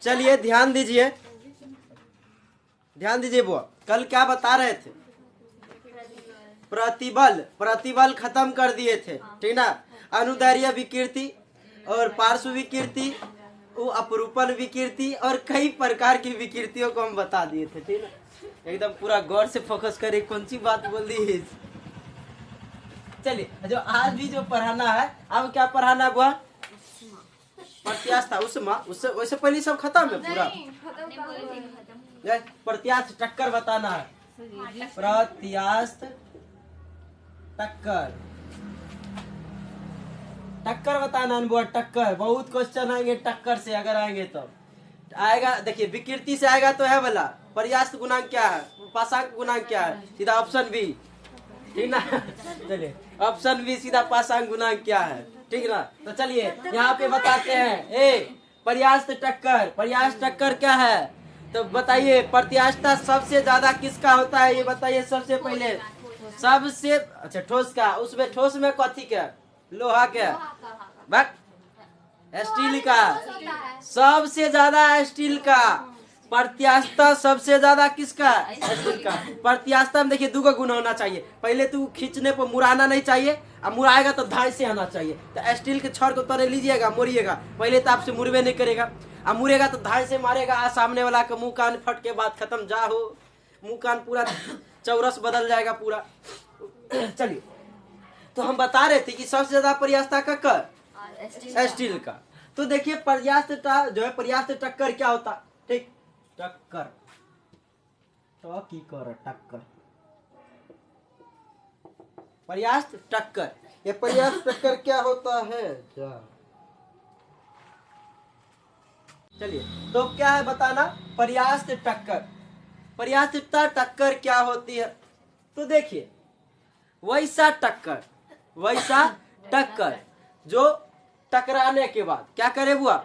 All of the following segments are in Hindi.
चलिए ध्यान दीजिए, ध्यान दीजिए बुआ, कल क्या बता रहे थे? प्रतिबल, प्रतिबल खत्म कर दिए थे, ठीक ना। अनुदैर्घ्य विकृति और पार्श्व विकृति, वो अपरूपण विकृति और कई प्रकार की विकृतियों को हम बता दिए थे, ठीक ना। एकदम पूरा गौर से फोकस करे, कौन सी बात बोल दी। चलिए, जो आज भी जो पढ़ाना है, अब क्या पढ़ाना बुआ? प्रत्यास्थ, उससे वैसे पहले सब खत्म है पूरा। प्रत्यास्थ टक्कर बताना है, प्रत्यास्थ टक्कर, टक्कर बताना है बुआ। टक्कर बहुत क्वेश्चन आएंगे टक्कर से, अगर आएंगे तो आएगा। देखिए विकृति से आएगा तो है वाला पर्यास्त गुणांक क्या है, पासांक गुणांक क्या है, सीधा ऑप्शन बी, ठीक ना। चलिए ऑप्शन बी सीधा पासांक गुणांक क्या है, ठीक ना। तो चलिए यहाँ पे बताते हैं। ए पर्यास्त टक्कर, पर्यास्त टक्कर क्या है तो बताइए। प्रत्यास्थता सबसे ज्यादा किसका होता है ये बताइए सबसे पहले। सबसे अच्छा ठोस का, उसमें ठोस में कथी क्या, लोहा क्या, बक स्टील का, सबसे ज्यादा स्टील का। प्रत्यास्थता सबसे ज्यादा किसका, स्टील का। प्रत्यास्थता में देखिए दो गुण होना चाहिए, पहले तो खींचने पर मुड़ाना नहीं चाहिए, अब मुड़ाएगा तो धाई से आना चाहिए। तो स्टील के छड़ को तोड़े लीजिएगा, मोड़िएगा, पहले तो आपसे मुड़वे नहीं करेगा, अब मुड़ेगा तो धाई से मारेगा, सामने वाला का मुंह कान फट के बाद खत्म, जा हो मुंह कान पूरा चौरस बदल जाएगा पूरा। चलिए तो हम बता रहे थे कि सबसे ज्यादा पर्यास्थता का कर स्टील का। तो देखिए पर्यास्तता जो है, पर्यास्त टक्कर क्या होता, ठीक, टक्कर तो की कर टक्कर, पर्यास्त टक्कर। ये पर्यास्त टक्कर क्या होता है, चलिए तो क्या है बताना। पर्यास्त टक्कर, पर्यास्तता टक्कर क्या होती है तो देखिए वैसा टक्कर, वैसा टक्कर जो टकराने के बाद क्या करे बुआ,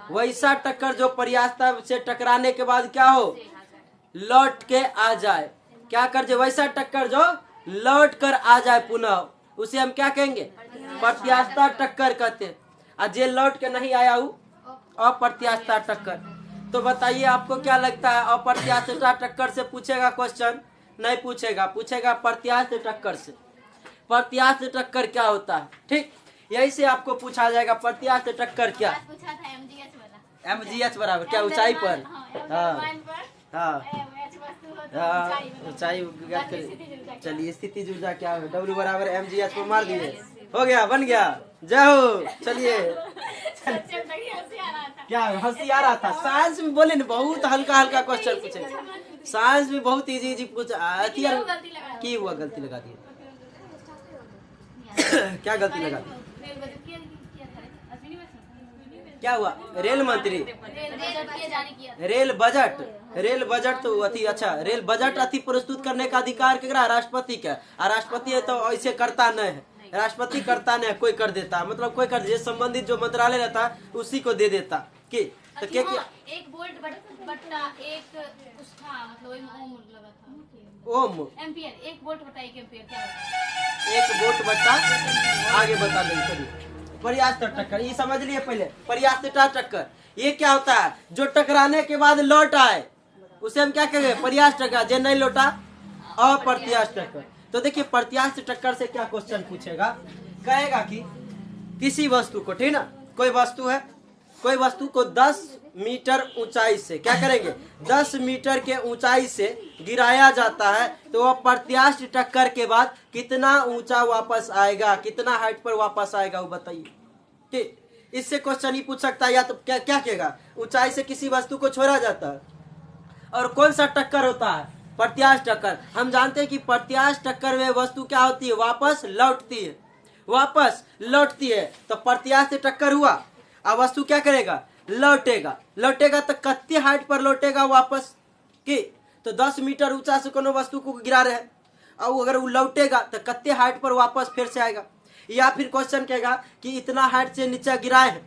वैसा टक्कर जो पर्यास्तता से टकराने के बाद क्या हो, लौट के आ जाए। क्या कर जाए, वैसा टक्कर जो लौट कर आ जाए पुनः, उसे हम क्या कहेंगे, प्रत्यास्थता टक्कर कहते हैं। और जे लौट के नहीं आया वो अप्रत्यास्थता टक्कर। तो बताइए आपको क्या लगता है, अप्रत्यास्थता टक्कर से पूछेगा क्वेश्चन? नहीं पूछेगा, पूछेगा प्रत्यास्थ टक्कर से। प्रत्यास्थ टक्कर क्या होता है, ठीक, यही से आपको पूछा जाएगा प्रत्यास्थ टक्कर क्या। MGH बराबर क्या, ऊंचाई पर, हाँ हाँ ऊंचाई। चलिए स्थिति ऊर्जा क्या है, W बराबर MGH को मार दिए, हो गया, बन गया, जय हो। चलिए क्या हंसी आ रहा था, साइंस में बोले ना बहुत हल्का हल्का क्वेश्चन पूछे, साइंस में बहुत इजी इजी पूछा। की हुआ, गलती लगा दी क्या गलती लगा दी, क्या हुआ, रेल मंत्री, रेल बजट, रेल बजट तो अति अच्छा, रेल बजट अति प्रस्तुत करने का अधिकार केकरा, राष्ट्रपति का। और राष्ट्रपति तो ऐसे करता नहीं है, राष्ट्रपति करता नहीं, कोई कर देता, मतलब कोई कर, संबंधित जो मंत्रालय रहता उससी को दे देता कि तो क्या एक वोल्ट बट्टा एक उसका मतलब ओम लगा था, ओम एम्पियर, एक वोल्ट बट्टा एक एम्पियर क्या होता है, एक वोल्ट बट्टा, आगे बता देंगे। चलिए पर्यास्त टक्कर ये समझ लिए पहले, पर्यास्त टक्कर ये क्या होता है, जो टकराने के बाद लौट आए उसे हम क्या कहेंगे, पर्यास्त टक्कर। जो नहीं लौटा अप्रत्यास्थ टक्कर। तो देखिए प्रत्यास्थ टक्कर से क्या क्वेश्चन पूछेगा, कहेगा कि किसी वस्तु को, ठीक ना, कोई वस्तु है, कोई वस्तु को 10 मीटर ऊंचाई से क्या करेंगे, 10 मीटर के ऊंचाई से गिराया जाता है, तो वह प्रत्यास्थ टक्कर के बाद कितना ऊंचा वापस आएगा, कितना हाइट पर वापस आएगा वो बताइए। ठीक, इससे क्वेश्चन ही पूछ सकता है, या तो क्या क्या कहेगा, ऊंचाई से किसी वस्तु को छोड़ा जाता है, और कौन सा टक्कर होता है, प्रत्यास्थ टक्कर। हम जानते हैं कि प्रत्यास्थ टक्कर में वस्तु क्या होती है, वापस लौटती है, वापस लौटती है। तो प्रत्यास्थ टक्कर हुआ, अब वस्तु क्या करेगा, लौटेगा, लौटेगा तो कितने हाइट पर लौटेगा वापस की, तो 10 मीटर ऊंचा से कोनो वस्तु को गिरा रहे हैं, और अगर वो लौटेगा तो कितने हाइट पर वापस फिर से आएगा। या फिर क्वेश्चन कहेगा कि इतना हाइट से नीचे गिराए हैं,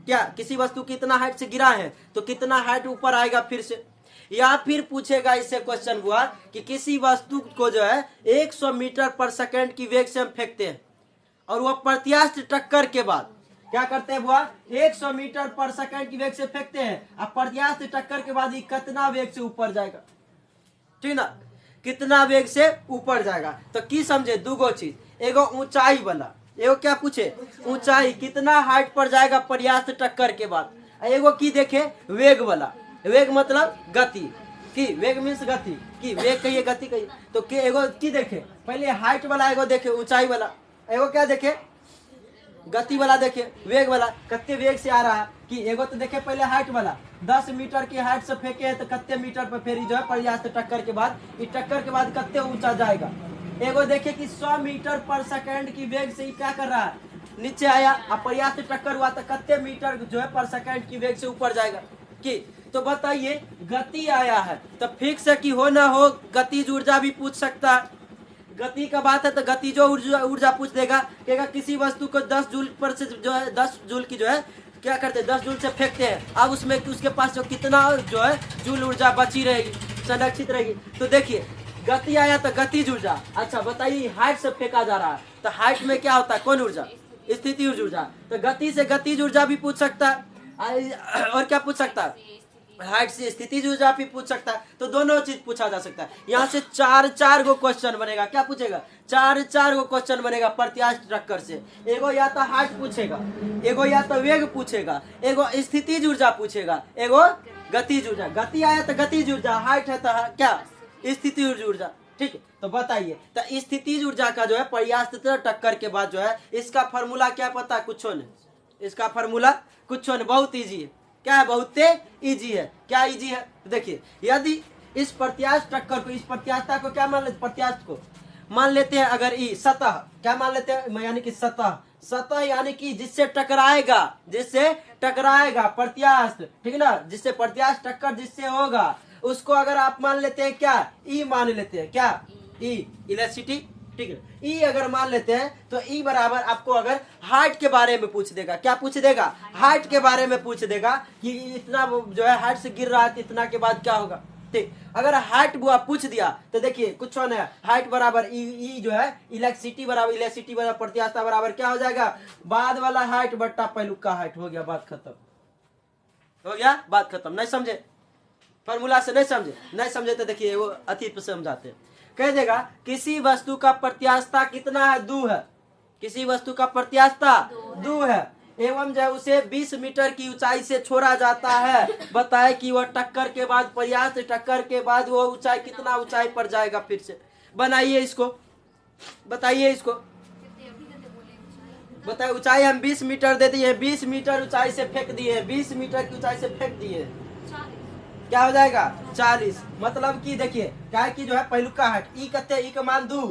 क्या किसी वस्तु की इतना हाइट से गिरा है तो कितना हाइट ऊपर आएगा फिर से। या फिर पूछेगा इससे क्वेश्चन हुआ कि किसी वस्तु को जो है 100 मीटर पर सेकंड की वेग से हम फेंकते हैं, और वह प्रत्यास्थ टक्कर के बाद क्या करते हैं बुआ, 100 मीटर पर सेकंड की वेग से फेंकते हैं। अब प्रत्यास्थ टक्कर के बाद ये कितना वेग से ऊपर जाएगा, ठीक ना, कितना वेग से ऊपर जाएगा। तो की समझे दूगो चीज, एगो ऊंचाई वाला, एगो क्या पूछे ऊंचाई, कितना हाइट पर जाएगा प्रत्यास्थ टक्कर के बाद। एगो की देखे वेग वाला, वेग मतलब गति, की वेग मीन्स गति, की वेग कहिए गति कहिए। तो के एगो की देखे पहले हाइट वाला, एगो देखे ऊंचाई वाला, एगो क्या देखे गति वाला, देखे वेग वाला कितने वेग से आ रहा है। कि एगो तो देखे पहले हाइट वाला, 10 मीटर की हाइट से फेंके है तो कितने मीटर पर फेरी जो है प्रत्यास्थ टक्कर के बाद, इस टक्कर के बाद कितने ऊंचा जाएगा। एगो देखे कि 100 मीटर पर सेकंड की वेग से क्या कर रहा है, नीचे आया, अब प्रत्यास्थ टक्कर हुआ तो कितने मीटर जो है पर सेकंड की वेग से ऊपर जाएगा। कि तो बताइए गति आया है तो फिक्स है कि हो ना हो गतिज ऊर्जा भी पूछ सकता है। गति का बात है तो गतिज ऊर्जा पूछ देगा, कहेगा किसी वस्तु को 10 जूल पर से जो है 10 जूल की जो है क्या करते हैं 10 जूल से फेंकते हैं। अब उसमें उसके पास जो कितना जो है जूल ऊर्जा बची रहेगी, संरक्षित रहेगी। तो देखिए गति आया तो गतिज ऊर्जा। अच्छा बताइए हाइट से फेंका जा रहा है तो हाइट में क्या होता है, कौन ऊर्जा, स्थिति ऊर्जा। तो गति से गतिज ऊर्जा भी पूछ सकता है और क्या पूछ सकता है, हाइट से स्थिति ऊर्जा भी पूछ सकता है। तो दोनों चीज पूछा जा सकता है। यहाँ से चार गो क्वेश्चन बनेगा। क्या पूछेगा, चार गो क्वेश्चन बनेगा प्रत्यास्थ टक्कर से। एगो या तो हाइट पूछेगा, एगो या तो वेग पूछेगा, एगो स्थिति ऊर्जा पूछेगा, एगो गतिज ऊर्जा। गति आया तो गतिज ऊर्जा, हाइट है तो क्या स्थिति ऊर्जा। ठीक है, तो बताइए तो स्थिति ऊर्जा का जो है प्रत्यास्थ टक्कर के बाद जो है इसका फॉर्मूला क्या पता है, कुछ नहीं, इसका फॉर्मूला कुछ नहीं, बहुत इजी है। क्या है, बहुत इजी है। क्या इजी है, देखिए यदि इस प्रत्यास्थ टक्कर को, इस प्रत्यास्थता को क्या मान लेते, प्रत्यास्थ को मान लेते हैं अगर ई सतह, क्या मान लेते हैं, यानी कि सतह यानी कि जिससे टकराएगा प्रत्यास्थ, ठीक है ना, जिससे प्रत्यास्थ टक्कर जिससे होगा उसको अगर आप मान लेते हैं क्या, ई मान लेते हैं, क्या ई इलेक्ट्रिसिटी, ठीक है। ई अगर मान लेते हैं तो ई बराबर आपको अगर हाइट के बारे में पूछ देगा, क्या पूछ देगा, हाइट के बारे में पूछ देगा कि इतना जो है हाइट से गिर रहा है इतना के बाद क्या होगा। ठीक, अगर हाइट बुआ पूछ दिया तो देखिए कुछ नहीं है, हाइट बराबर ई जो है इलेक्ट्रिसिटी बराबर प्रत्यास्थता बराबर क्या हो जाएगा, बाद वाला हाइट बट्टा पहलुका हाइट। हो गया, बात खत्म, हो गया, बात खत्म। नहीं समझे फॉर्मूला से, नहीं समझे तो देखिए वो अति पे समझाते हैं। कह देगा किसी वस्तु का प्रत्यास्थता कितना है, 2 है, किसी वस्तु का प्रत्यास्थता 2 है एवं जो है उसे 20 मीटर की ऊंचाई से छोड़ा जाता है। बताए कि वह टक्कर के बाद, प्रत्यास्थ टक्कर के बाद वो ऊंचाई कितना ऊंचाई पर जाएगा। फिर से बनाइए इसको, बताइए इसको, बताइए ऊंचाई हम 20 मीटर दे दिए, 20 मीटर ऊंचाई से फेंक दिए, 20 मीटर की ऊंचाई से फेंक दिए, क्या हो जाएगा 40। मतलब कि देखिए क्या है कि जो है पहलुका हाइट ई कते, ई का मान 2,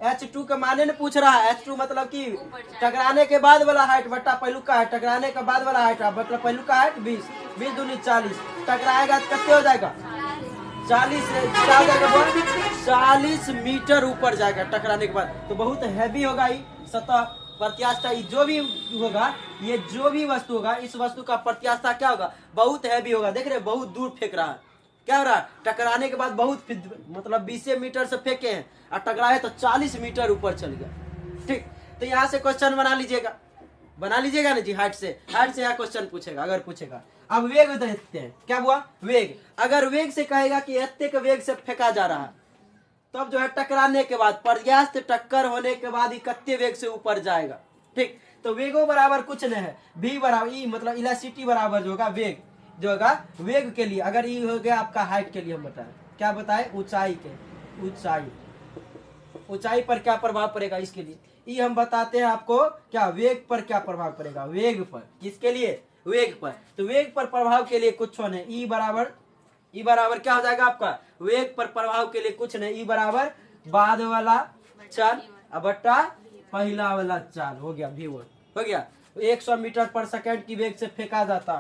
H2 का माने न पूछ रहा है। H2 मतलब कि टकराने के बाद वाला हाइट बट्टा पहलुका हाइट, टकराने के बाद वाला हाइट मतलब पहलुका हाइट 20, 20 दूनी 40, टकराएगा तो कितने हो जाएगा 40, क्या हो जाएगा 40 मीटर ऊपर जाएगा टकराने के बाद। तो बहुत हैवी होगा ये सतह प्रत्यास्थता, जो भी होगा, ये जो भी वस्तु होगा इस वस्तु का प्रत्यास्थता क्या होगा, बहुत हैवी होगा। देख रहे बहुत दूर फेंक रहा है, क्या हो रहा है, टकराने के बाद बहुत मतलब 20 मीटर से फेंके हैं और टकराए तो 40 मीटर ऊपर चल गया। ठीक, तो यहाँ से क्वेश्चन बना लीजिएगा ना जी, हाइट से यहाँ क्वेश्चन पूछेगा अगर पूछेगा। अब वेग देखते हैं, क्या हुआ वेग, अगर वेग से कहेगा कि इतने के वेग से फेंका जा रहा है तब जो है टकराने के बाद, प्रत्यास्थ टक्कर होने के बाद ही कितने वेग से ऊपर जाएगा। ठीक, तो वेगो बराबर कुछ नहीं है, v बराबर ई मतलब इलेक्ट्रिसिटी बराबर जो होगा वेग, जो होगा वेग के लिए, अगर ई हो गया आपका हाइट के लिए हम बताएं, क्या बताए ऊंचाई के, ऊंचाई पर क्या प्रभाव पड़ेगा इसके लिए, ई हम बताते हैं आपको क्या वेग पर क्या प्रभाव पड़ेगा, वेग पर, किसके लिए वेग पर। तो वेग पर प्रभाव के लिए कुछ नहीं, ई बराबर क्या हो जाएगा आपका, वेग पर प्रभाव के लिए कुछ नहीं, ई बराबर बाद वाला चाल बट्टा पहला वाला चाल, हो गया V1, हो गया। 100 मीटर पर सेकंड की वेग से फेंका जाता,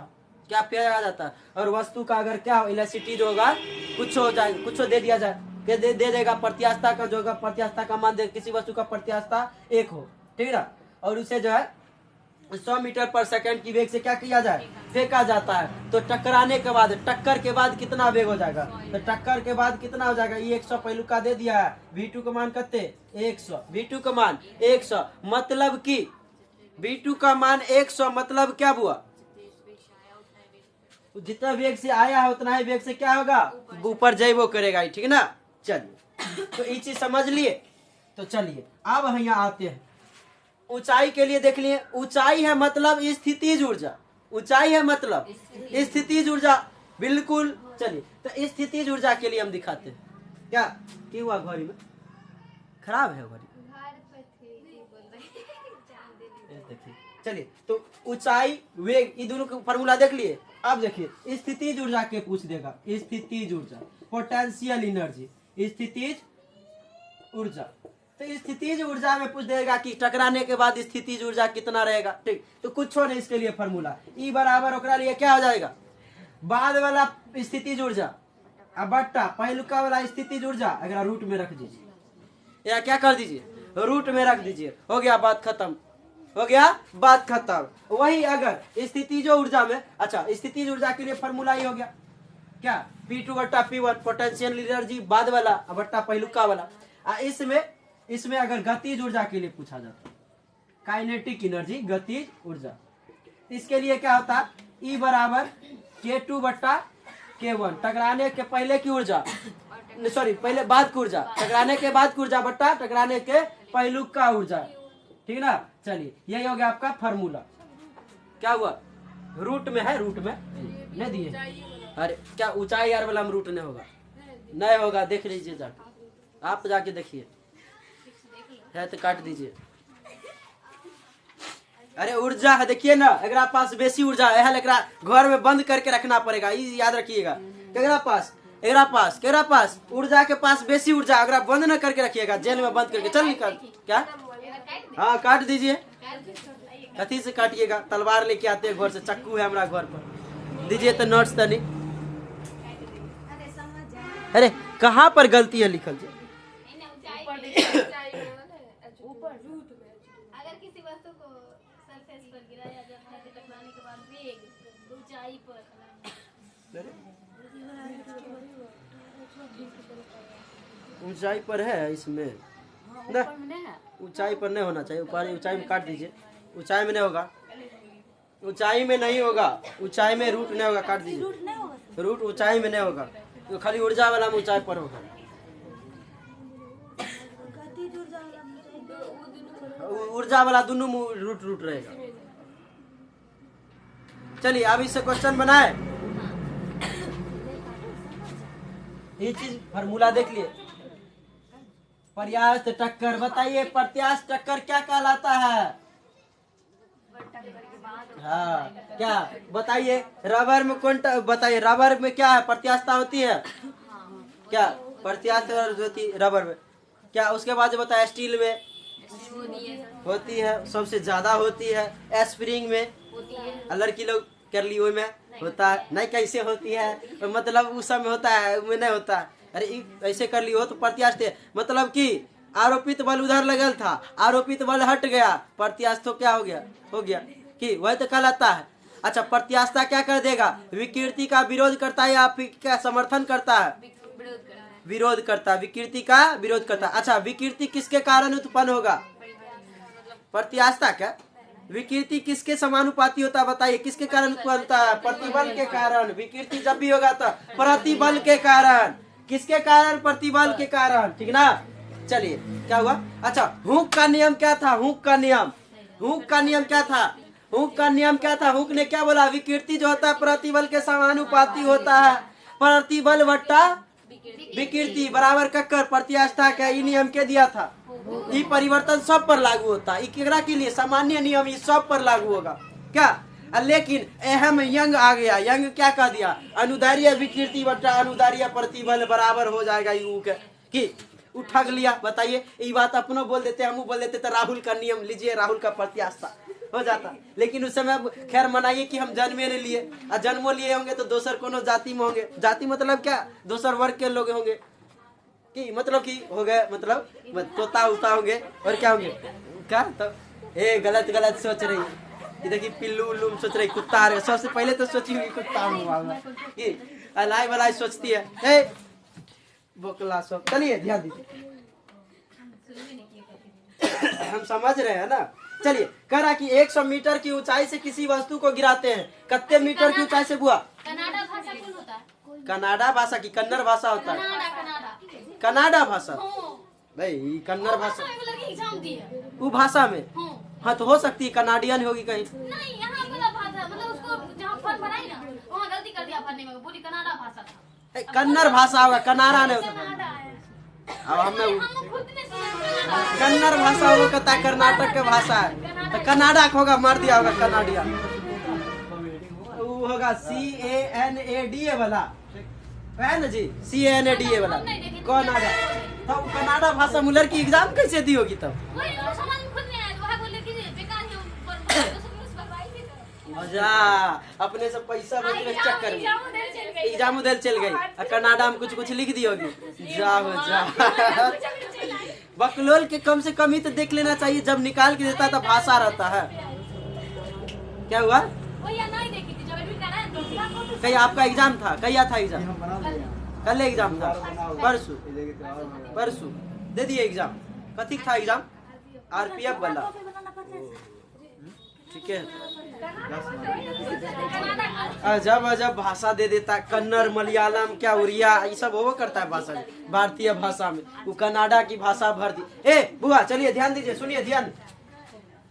क्या फेंका जाता, और वस्तु का अगर क्या इलेक्ट्रिसिटी जो होगा कुछ हो जाए, कुछ दे दिया जाए, दे देगा प्रत्यास्थता का जो होगा, प्रत्यास्थता का मान दे, किसी वस्तु का प्रत्यास्थता 1 हो, ठीक है ना, और उसे जो है 100 मीटर पर सेकंड की वेग से क्या किया जाए, फेंका जाता है। तो टकराने के बाद, टक्कर के बाद कितना वेग हो जाएगा, तो टक्कर के बाद कितना हो जाएगा, ये 100 पहलू का दे दिया है, V2 का मान कितने 100, V2 का मान 100, मतलब कि V2 का मान 100 मतलब क्या हुआ, जितना वेग से आया है उतना ही वेग से क्या होगा, ऊपर जइबो करेगा, ठीक है ना। चलिए तो ये चीज समझ लिए। तो चलिए अब यहाँ आते हैं ऊंचाई के लिए। देख लिए ऊंचाई है मतलब स्थितिज ऊर्जा, ऊंचाई है मतलब स्थितिज ऊर्जा, बिल्कुल। चलिए तो स्थितिज ऊर्जा के लिए हम दिखाते हैं। क्या हुआ, घड़ी में खराब है घड़ी, देखिए। चलिए तो ऊंचाई वेग ये दोनों का फॉर्मूला देख लिए। अब देखिए स्थितिज ऊर्जा के पूछ देगा, स्थितिज ऊर्जा पोटेंशियल एनर्जी, स्थितिज ऊर्जा। तो स्थितिज ऊर्जा में पूछ देगा कि टकराने के बाद स्थितिज ऊर्जा कितना रहेगा, ठीक। तो कुछ हो नहीं, इसके लिए फॉर्मूला ई बराबर ओकरा लिए क्या हो जाएगा, बाद वाला स्थितिज ऊर्जा अब बट्टा पहलुका वाला स्थितिज ऊर्जा अगर रूट में रख दीजिए या क्या कर दीजिए, रूट में रख दीजिए, हो गया बात खत्म, हो गया बात खत्म। वही अगर स्थितिज ऊर्जा में, अच्छा स्थितिज ऊर्जा के लिए फॉर्मूला ही हो गया क्या, P2 बट्टा P1 पोटेंशियल एनर्जी बाद वाला बट्टा पहलुका वाला। इसमें अगर गतिज ऊर्जा के लिए पूछा जाता, काइनेटिक एनर्जी गतिज ऊर्जा, इसके लिए क्या होता, E बराबर K2 बट्टा K1 टकराने के पहले की ऊर्जा, सॉरी पहले बाद की ऊर्जा, टकराने के बाद की ऊर्जा बट्टा टकराने के पहलुक का ऊर्जा, ठीक ना। चलिए यही हो गया आपका फॉर्मूला। क्या हुआ, रूट में है, रूट में नहीं दिए, अरे क्या ऊंचाई यार वाला में रूट नहीं होगा, नहीं होगा, देख लीजिए जाके, आप जाके देखिए, है तो काट दीजिए। अरे ऊर्जा है देखिए ना, अगर आप पास बेसी ऊर्जा है लेकिन घर में बंद करके रखना पड़ेगा, ये याद रखिएगा। केरा पास ऊर्जा के पास बेसी ऊर्जा, अगर आप बंद न करके रखिएगा, जेल में बंद करके, चल निकल, क्या हाँ काट दीजिए। कथी से काटिएगा, तलवार लेके आते हैं घर से, चक्कू है हमारा घर पर, दीजिए तो नोट्स तनी। अरे कहाँ पर गलती है लिखल जी, अगर किसी वस्तु को सरफेस पर गिराया जाता है तो टकराने के बाद वेग ऊंचाई पर ऊंचाई पर है, इसमें ना ऊंचाई पर नहीं होना चाहिए, ऊंचाई में काट दीजिए, ऊंचाई में नहीं होगा, ऊंचाई में नहीं होगा, ऊंचाई में रूट नहीं होगा, काट दीजिए, रूट ऊंचाई में नहीं होगा, तो खाली ऊर्जा वाला में ऊंचाई पर होगा, ऊर्जा वाला दोनों रूट रहेगा। चलिए अब इससे क्वेश्चन बनाए, ये चीज फॉर्मूला देख लिए। प्रत्यास्थ टक्कर, बताइए प्रत्यास्थ टक्कर क्या कहलाता है, हाँ क्या बताइए, रबर में कौन बताइए, रबर में क्या है, प्रत्यास्थता होती है, क्या प्रत्यास्थ होती रबर में, क्या उसके बाद जो बताया स्टील में होती है, सबसे ज्यादा होती है, स्प्रिंग में, लड़की लोग कर ली में होता है, नहीं कैसे होती है, तो मतलब उस समय होता है, उसमें नहीं होता है, अरे ऐसे कर ली हो तो प्रत्यास्थ है, मतलब कि आरोपित बल उधर लगल था, आरोपित बल हट गया, प्रत्यास्थ तो क्या हो गया कि वह तो कहलाता है। अच्छा प्रत्यास्थता क्या कर देगा, विकृति का विरोध करता है या क्या समर्थन करता है, विरोध करता है, विकृति का विरोध करता है। अच्छा विकृति किसके कारण उत्पन्न होगा, प्रत्यास्थता क्या विकृति किसके समानुपाती होता है, बताइए किसके कारण उत्पन्न होता है, प्रतिबल के कारण। विकृति जब भी होगा तो प्रतिबल के कारण, किसके कारण, प्रतिबल के कारण, ठीक ना। चलिए क्या हुआ, अच्छा हुक का नियम क्या था, हुक का नियम क्या था, हुक ने क्या बोला, विकृति जो होता है प्रतिबल के समानुपाती होता है, प्रतिबल बट्टा विकृति बराबर कक्कर प्रत्यास्थता का ये नियम के दिया था, ये परिवर्तन सब पर लागू होता है, केकरा के लिए सामान्य नियम ये सब पर लागू होगा क्या। लेकिन अहम यंग आ गया, यंग क्या कह दिया, अनुदैर्ध्य विकृति बट्टा अनुदैर्ध्य प्रतिबल बराबर हो जाएगा यू के, कि उठग लिया। बताइए ये बात अपनों बोल देते, हम बोल देते तो राहुल का नियम लीजिए, राहुल का प्रत्यास्थता हो जाता। लेकिन उस समय खैर मनाइए कि हम जन्मे नहीं लिए, और जन्मो लिए होंगे तो दोसर कोनो जाति में होंगे, जाति मतलब क्या, दोसर वर्ग के लोग होंगे, कि मतलब कि हो गए मतलब तोता उता होंगे और क्या होंगे क्या। तो गलत सोच रही है, देखिए पिल्लू उल्लू सोच रही, कुत्ता आ रहे, सबसे पहले तो सोची हुई कुत्ता कि अलाई बलाई सोचती है, बोकला सब। चलिए ध्यान दीजिए, हम समझ रहे हैं ना, चलिए कह रहा कि 100 मीटर की ऊंचाई से किसी वस्तु को गिराते हैं, कितने मीटर की ऊंचाई से बुआ? कनाडा भाषा कौन होता है? कनाडा भाषा की कन्नड़ भाषा होता है, कनाडा कनाडा कनाडा भाषा हाँ। भाई, कन्नड़ भाषा एगो लड़की एग्जाम दी है वो भाषा में। हाँ। हाँ तो हो सकती है कनाडियन होगी कहीं। नहीं यहाँ वाला भाषा मतलब उसको जहाँ फन बनाई ना वहाँ गलती कर दिया भरने में, बोली कनाडा भाषा था। कन्नड़ भाषा होगा, कनाडा नहीं होता। कनाडा है। अब हमें हम खुद ने सुना कन्नड़ भाषा वो कहता है कर्नाटक के भाषा है, तो कनाडा होगा, मार दिया होगा कनाडिया। वो होगा CANADA वाला है ना जी, CANADA वाला कनाडा। तो कनाडा भाषा में लड़की एग्जाम कैसे दी होगी तब? वही वो समझ में खुद नहीं आया, तो वहाँ बोले कि बेकार है ऊपर मजा अपने से पैसा बचने के चक्कर में एग्जाम उधर चल गई और कनाडा में कुछ लिख दी होगी। जाओ जा बकलोल के कम से कम ही तो देख लेना चाहिए, जब निकाल के देता था भाषा रहता है। क्या हुआ? कहीं आपका एग्जाम था? कहीं था एग्जाम? कल एग्जाम था, परसों दे दिए एग्जाम। कथी था एग्जाम? RPF वाला। ठीक है, अजब अजब भाषा दे देता, कन्नड़ मलयालम क्या उड़िया ये सब वो करता है भाषा, भारतीय भाषा में वो कनाडा की भाषा भर दी। ए बुआ चलिए ध्यान दीजिए, सुनिए ध्यान।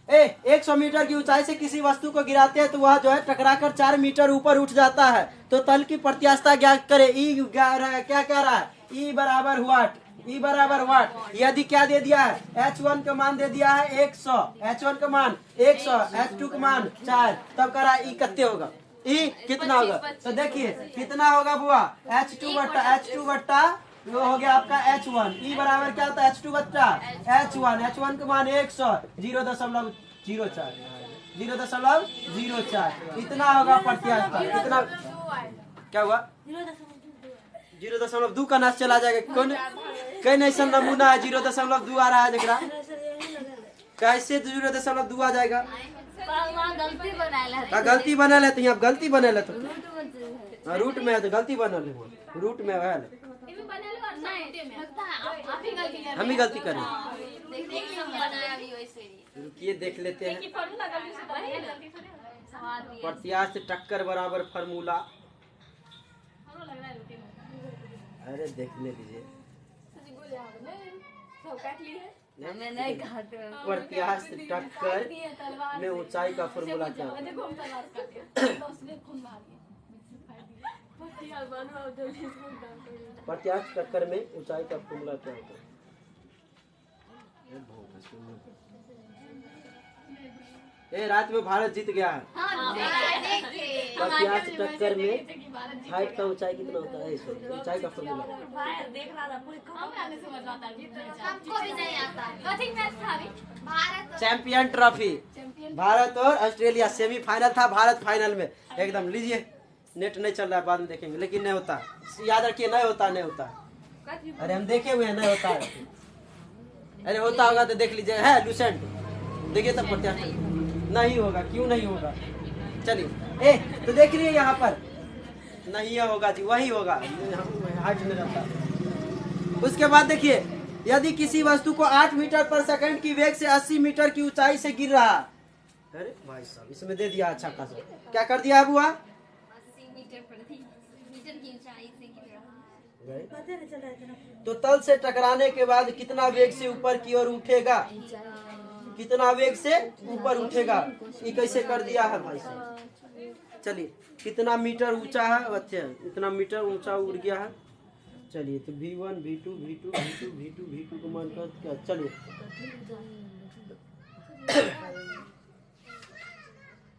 100 मीटर की ऊंचाई से किसी वस्तु को गिराते हैं तो वह जो है टकराकर 4 मीटर ऊपर उठ जाता है, तो तल की प्रत्यास्थता ज्ञात करे। क्या कह रहा है? ई बराबर वाट। यदि क्या दे दिया है? H1 का मान दे दिया है 100, H1 का मान 100, H2 का मान 4, तब कह रहा है ई कितने होगा? ई कितना होगा? तो देखिए कितना होगा बुआ? H2 बट्टा वो हो गया आपका H1। ई बराबर क्या होता है? H2 बट्टा H1 का मान 100, 0.04 इतना होगा प्रत्यास्थता। कितना क्या हुआ? 0.2 का नाश चला जाएगा। कौन कहीं ऐसा नमूना है 0.2 आ रहा है जरा, कैसे 0.2 आ जाएगा? गलती बना ले तो यहाँ गलती बना ले तो रूट में है तो गलती बना ले, रूट में है हम ही गलती करें। रुकिए देख लेते हैं। प्रत्यास्थ टक्कर बराबर फार्मूला, अरे देख ले लीजिए। प्रत्यास्थ टक्कर में ऊंचाई का फॉर्मूला क्या होता है? प्रत्यास्थ टक्कर में ऊंचाई का फॉर्मूला क्या होता है? रात में भारत जीत गया है। प्रत्यास्थ टक्कर में हाइट का ऊंचाई कितना होता है? ऊंचाई का फॉर्मूला चैंपियन ट्रॉफी, भारत और ऑस्ट्रेलिया सेमीफाइनल था, भारत फाइनल में एकदम। लीजिए नेट नहीं चल रहा है, बाद में देखेंगे, लेकिन नहीं होता, याद रखिए नहीं होता। अरे हम देखे हुए हैं, नहीं होता है। अरे होता होगा तो देख लीजिए, है लूसेंट, देखिए तब प्रत्यास्थ नहीं होगा। क्यों नहीं होगा? चलिए तो देख रही है यहाँ पर नहीं होगा जी, वही होगा, हाइट में रहता। उसके बाद देखिए, यदि किसी वस्तु को 8 मीटर पर सेकंड की वेग से 80 मीटर की ऊंचाई से गिर रहा, अरे भाई साहब इसमें दे दिया अच्छा खासा, क्या कर दिया बुआ? 80 मीटर प्रति मीटर की ऊंचाई से गिर रहा। तो तल से टकराने के बाद कितना वेग से ऊपर की ओर उठेगा? कितना वेग से ऊपर उठेगा? ये कैसे कर दिया है भाई साहब? चलिए कितना मीटर ऊंचा है? अच्छा इतना मीटर ऊंचा उड़ गया है। चलिए तो V1 V2 को मान कर क्या? चलिए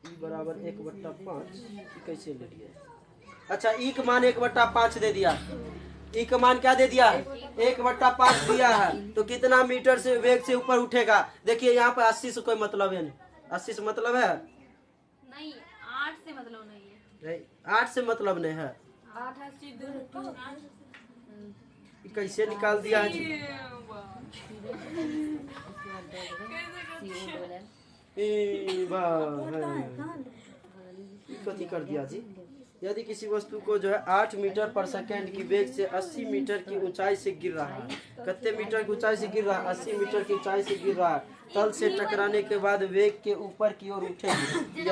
ई बराबर 1/5 कैसे ले लिया? अच्छा ई का मान 1/5 दे दिया। ई का मान क्या दे दिया है? 1/5 दिया है। तो कितना मीटर से वेग से ऊपर उठेगा? देखिए यहाँ पे 80 से कोई मतलब है नहीं। 80 से मतलब है नहीं, 8 से मतलब नहीं है। 8 से मतलब नहीं है। 8 कैसे निकाल दिया है जी? कथी कर दिया जी? यदि किसी वस्तु को जो है 8 मीटर पर सेकेंड की वेग से 80 मीटर की ऊंचाई से गिर रहा है, कितने मीटर की ऊंचाई से गिर रहा है? 80 मीटर की ऊंचाई से गिर रहा है। तल से टकराने के बाद वेग के ऊपर की ओर उठेगी। यदि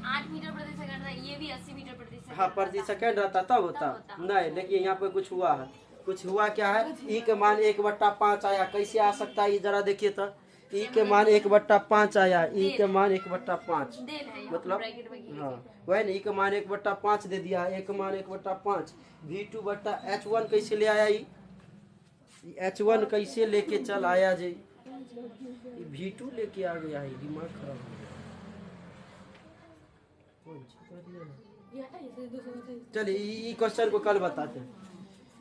8 मीटर प्रति सेकंड था, ये भी 80 मीटर प्रति सेकंड। हाँ, प्रति सेकेंड रहता तब होता नहीं, लेकिन यहाँ पे कुछ हुआ है। कुछ हुआ क्या है? ई के मान 1/5 आया। कैसे आ सकता है? जरा देखिए तो। ई के मान 1/5 आया। ई के मान 1/5 मतलब हाँ वही नहीं, ई के मान 1/5 दे दिया। 1 के मान 1/5 V2/H1 कैसे ले आया? H1 कैसे लेके चल आया जी? V2 लेके आ गया है। दिमाग खराब हो गया। चलिए ये क्वेश्चन को कल बताते हैं।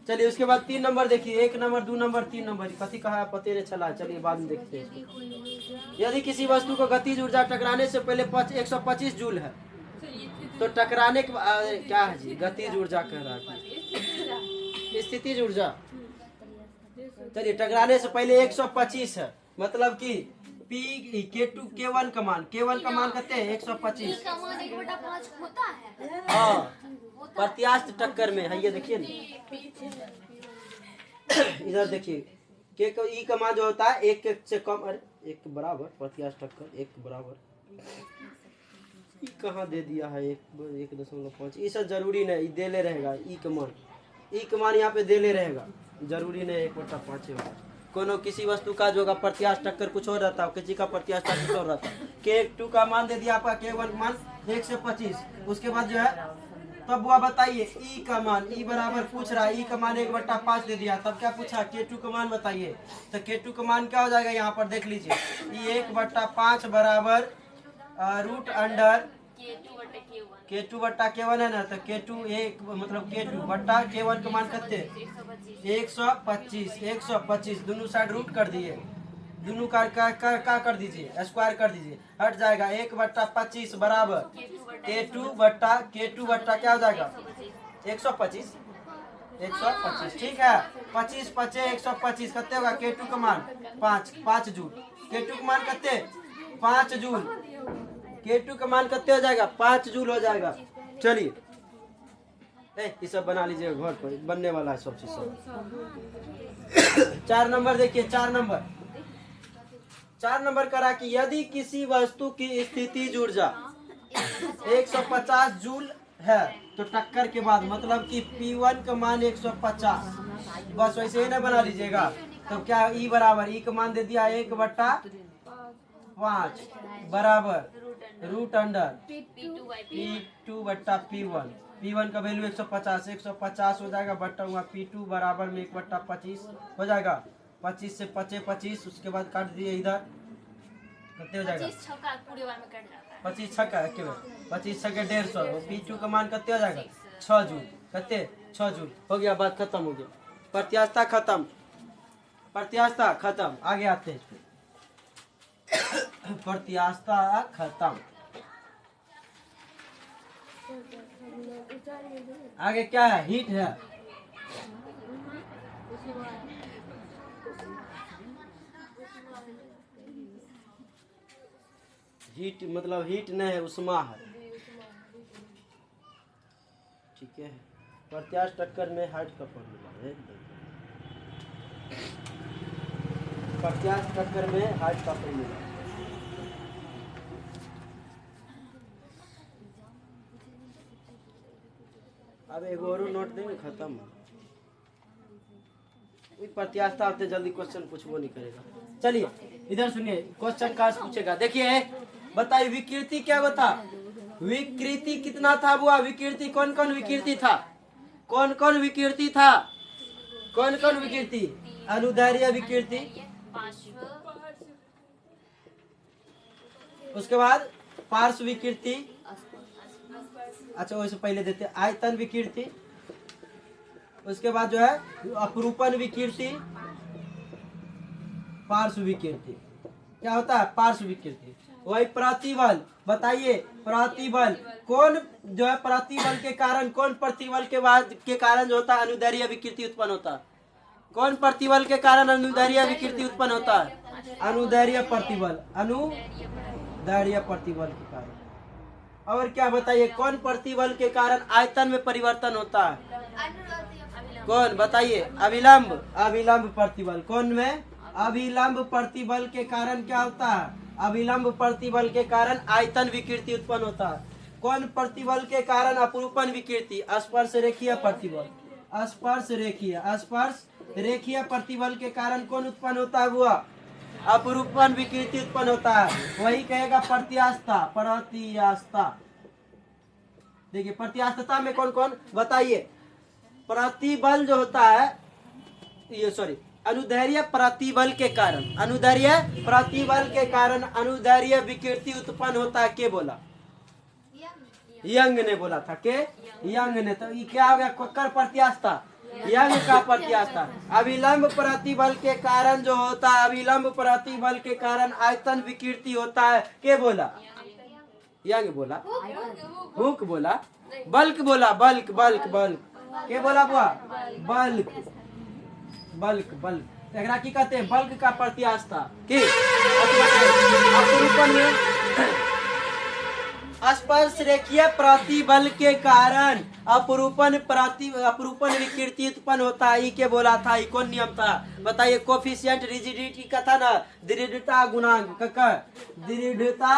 चलिए उसके बाद 3 नंबर देखिए। 1 नंबर 2 नंबर 3 नंबर कथी कहा पते नहीं चला। चलिए बाद में देखते हैं। यदि किसी वस्तु को गतिज ऊर्जा टकराने से पहले 125 जूल है तो टकराने के क्या है जी? गतिज ऊर्जा कह रहा है, स्थितिज ऊर्जा। चलिए टकराने से पहले 125 है, मतलब कि P K2 K1 का मान कहते हैं 125। हाँ प्रत्यास्थ टक्कर में है। ये देखिए इधर देखिए के ई का मान जो होता है 1 से कम, अरे 1 बराबर प्रत्यास्थ टक्कर 1 बराबर ई कहाँ दे दिया है? 1.5। ये सब जरूरी नहीं, दे ले रहेगा। ई का मान यहाँ पे दे ले रहेगा, जरूरी नहीं 1/5 होगा। कोनो किसी वस्तु का जो प्रत्यास्थ टक्कर कुछ और रहता है, किसी का प्रत्यास्थ टक्कर कुछ और रहता है। K2 का मान दे दिया आपका, K1 मान 1 से 25। उसके बाद जो है तब वह बताइए ई का मान, ई बराबर पूछ रहा है, ई का मान 1/5 दे दिया। तब क्या पूछा? K2 का मान बताइए। तो K2 का मान क्या हो जाएगा? यहाँ पर देख लीजिए, ई 1/5 बराबर रूट अंडर K2/K1 है ना। तो K2 एक मतलब K2/K1 का मान कितने? 125 दोनों साइड रूट कर दिए, दोनों का कर दीजिए, स्क्वायर कर दीजिए, हट जाएगा। 1/25 बराबर K2 क्या हो जाएगा? 125। ठीक है। 25 × 125 कितने होगा? K2 का मान 5 जूल। K2 का मान कितने? 5 जूल। K2 का मान कितने हो जाएगा? 5 जूल हो जाएगा। चलिए ये सब बना लीजिए, घर पर बनने वाला है सब चीज सब। 4 नंबर देखिए। 4 नंबर करा कि यदि किसी वस्तु की स्थितिज ऊर्जा 150 जूल है तो टक्कर के बाद मतलब कि P1 का मान 150, बस वैसे ही ना बना लीजिएगा। तो क्या ई बराबर, ई का मान दे दिया 1/5 बराबर रूट अंडर P2/P1। P1 का वैल्यू 150 हो जाएगा, बट्टा हुआ P2 बराबर में 1/25 हो जाएगा। 25 से 25, उसके बाद काट दिए इधर, कितने हो जाएगा? 25 छक्का 25 छक्के 150। P2 का मान कितने हो जाएगा? 6 जूल। कितने? 6 जूल। हो गया, बात खत्म हो गया। प्रत्यास्थता खत्म। आगे आते हैं। प्रत्यास्थता खत्म। आगे क्या है? हीट है। हीट मतलब हीट नहीं है, उष्मा है। ठीक है। प्रत्यास्थ टक्कर में हाइट का फॉर्मूला है। प्रत्यास्थ टक्कर में हाइट का फॉर्मूला। अब एक और नोट देंगे, खत्म। प्रत्यास्थता होते जल्दी क्वेश्चन कुछ वो नहीं करेगा। चलिए इधर सुनिए, क्वेश्चन का पूछेगा। देखिए बताइए विकृति क्या बता? विकृति कितना था बुआ? विकृति कौन कौन विकृति था? कौन कौन विकृति? अनुदैर्घ्य विकृति, उसके बाद पार्श्व विकृति, अच्छा वैसे पहले देते आयतन विकृति, उसके बाद जो है अपरूपण विकृति, पार्श्व विकृति। क्या होता है? पार्श्व विकृति। वही प्रतिबल। बताइए प्रतिबल कौन जो है प्रतिबल के कारण, कौन प्रतिबल के कारण जो होता है अनुदैर्घ्य विकृति उत्पन्न होता है? कौन प्रतिबल के कारण अनुदैर्घ्य विकृति उत्पन्न होता है? अनुदैर्घ्य प्रतिबल के कारण। और क्या बताइए, कौन प्रतिबल के कारण आयतन में परिवर्तन होता है? कौन बताइए? अभिलंब। अभिलंब प्रतिबल। कौन में? अभिलंब प्रतिबल के कारण क्या होता है? अभिलंब प्रतिबल के कारण आयतन विकृति उत्पन्न होता है। कौन प्रतिबल के कारण अपरूपण विकृति? स्पर्श रेखीय प्रतिबल। स्पर्श रेखीय प्रतिबल के कारण कौन उत्पन्न होता है? वो अपरूपण विकृति उत्पन्न होता है। वही कहेगा प्रत्यास्थता। प्रत्यास्थता। देखिए प्रत्यास्थता में कौन कौन बताइए? प्रतिबल जो होता है, ये सॉरी, अनुदैर्ध्य प्रतिबल के कारण, अनुदैर्ध्य प्रतिबल के कारण अनुदैर्ध्य विकृति उत्पन्न होता है। के बोला? यंग ने बोला था। के? यंग ने। तो ये क्या हो गया? कर प्रत्यास्थता, यंग का प्रत्यास्थता। अभिलंब प्रतिबल के कारण जो होता है, अभिलंब प्रतिबल के कारण आयतन विकृति होता है। के बोला? यंग बोला। हुक बोला। बल्क बोला। Bulk bulk bulk. के बोला बुआ? Bulk bulk bulk. एकरा की कहते हैं? बल्क का प्रत्यास्थता। की अपरूपण में स्पर्श रेखीय प्रतिबल के कारण अपरूपण विकृति उत्पन्न होता है। के बोला था? ये कौन नियम था बताइए? कोफिशिएंट रिजिडिटी का था ना, दृढ़ता गुणांक। दृढ़ता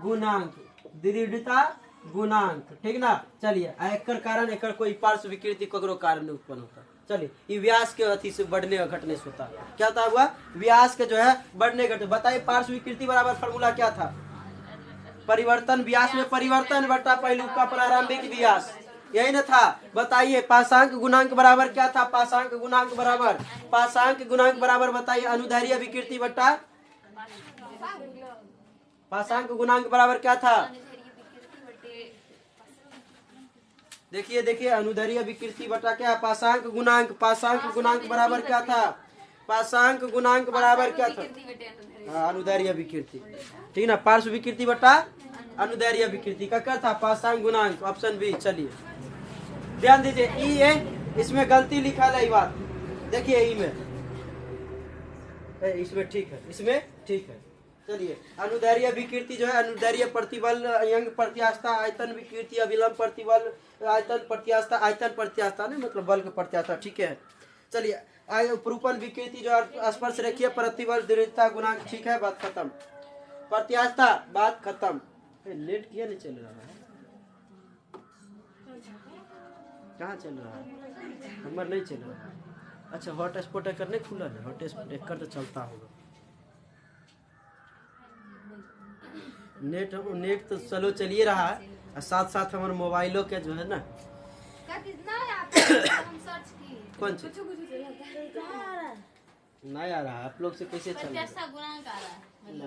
गुणांक। दृढ़ता गुणांक, ठीक ना? चलिए, एकर कारण एकर कोई पार्श्व विकृति ककरो कारण नहीं उत्पन्न होता। चलिए, ये व्यास के अति से बढ़ने और घटने से होता है। क्या होता हुआ? व्यास के जो है बढ़ने घटने। बताइए पार्श्व विकृति बराबर फॉर्मूला क्या था? परिवर्तन व्यास में परिवर्तन बटा पहिलू का प्रारंभिक व्यास, यही ना था? बताइए पासांक गुणांक बराबर क्या था? पासांक गुणांक बराबर बताइए अनुदैर्ध्य विकृति बटा पासांक गुणांक बराबर क्या था? देखिए देखिए, अनुदैर्ध्य विकृति बटा क्या? पासांक गुणांक। पासांक गुणांक बराबर क्या था? पासांक गुणांक बराबर क्या था? अनुदैर्ध्य विकृति, ठीक ना? पार्श्व विकृति बटा अनुदैर्ध्य विकृति का क्या था? पासांक गुणांक। Option B. चलिए ध्यान दीजिए, ई है इसमें गलती लिखा है। ये बात देखिए, ई में इसमें ठीक है, इसमें ठीक है। चलिए, अनुदैर्ध्य विकृति जो है, अनुदैर्ध्य प्रतिबल, यंग प्रत्यास्थता, आयतन विकृति, अभिलंब प्रतिबल, आयतन प्रत्यास्थता, आयतन प्रत्यास्थता नहीं मतलब बल का प्रत्यास्थता, ठीक है। चलिए, अपरूपण विकृति जो स्पर्श रेखीय प्रतिबल, दृढ़ता गुणांक, ठीक है, बात खत्म। प्रत्यास्थता, बात खत्म। नेट क्यों नहीं चल रहा है? कहाँ चल रहा है? नंबर नहीं चल रहा है। अच्छा, हॉटस्पॉट करने खुला है? हॉटस्पॉट कर तो चलता होगा। नेट तो चलो चलिए रहा है, और साथ साथ हमारे मोबाइलों के जो है ना कौन सी नहीं आ रहा है? आप लोग से कैसे चल रहा है?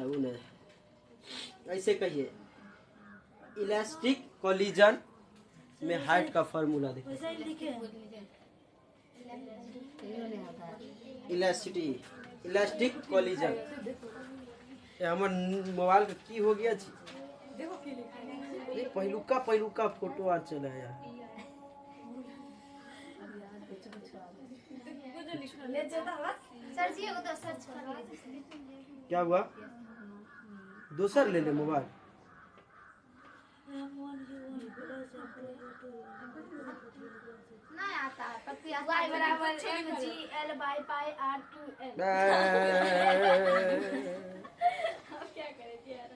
वो नहीं, ऐसे कहिए इलास्टिक कोलिजन में हाइट का फॉर्मूला देखिए। Elastic collision. हमारे मोबाइल का की हो गया जी? पहलुका फोटो आ चला यार। क्या हुआ? दूसर ले ले मोबाइल। नहीं आता है। y बराबर mg l by pi r 2l। क्या करें यार,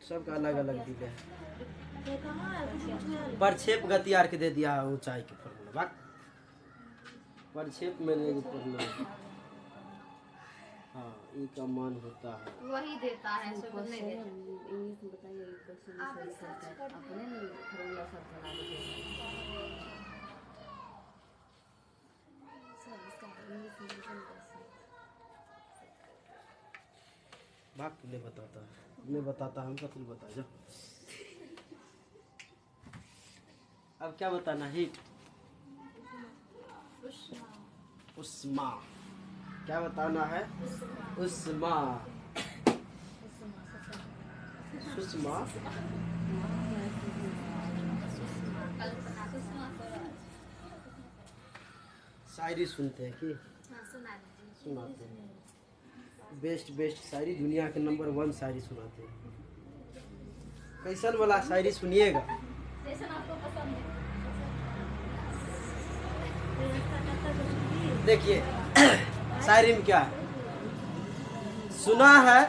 सबका अलग अलग दिल है। प्रक्षेप गति आर के दे दिया ऊंचाई के फॉर्मूला। प्रक्षेप में नहीं पढ़ना। हाँ, ई का मान होता है, वही देता है, सब नहीं देता। इंग्लिश में बताइए, अपने फॉर्मूला सब बना दीजिए। भाग ले बताता है, मैं बताता हमको तुम बता जाओ। अब क्या बताना? हीट, उष्मा। क्या बताना है? उष्मा। सुषमा, शायरी सुनते हैं कि सुनाते हैं? बेस्ट शायरी, दुनिया के नंबर 1 शायरी सुनाते हैं। कैसन वाला शायरी सुनिएगा। देखिए शायरी में क्या है, सुना है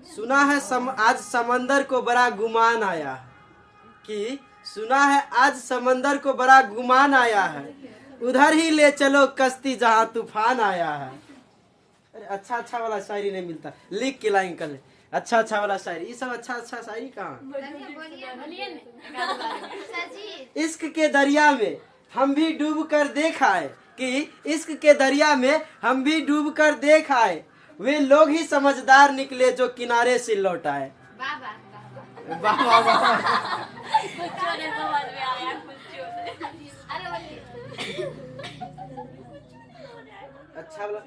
सुना है आज समंदर को बड़ा गुमान आया है, कि सुना है आज समंदर को बड़ा गुमान आया है, उधर ही ले चलो कश्ती जहाँ तूफान आया है। अरे अच्छा अच्छा वाला शायरी नहीं मिलता, लिख के लाइन कर ले। अच्छा अच्छा वाला शायरी, ये सब अच्छा अच्छा शायरी कहाँ? इश्क के दरिया में हम भी डूब कर देख आए, कि इश्क के दरिया में हम भी डूब कर देख आए, वे लोग ही समझदार निकले जो किनारे से लौट आए। वाह वाह वाह, अच्छा वाला।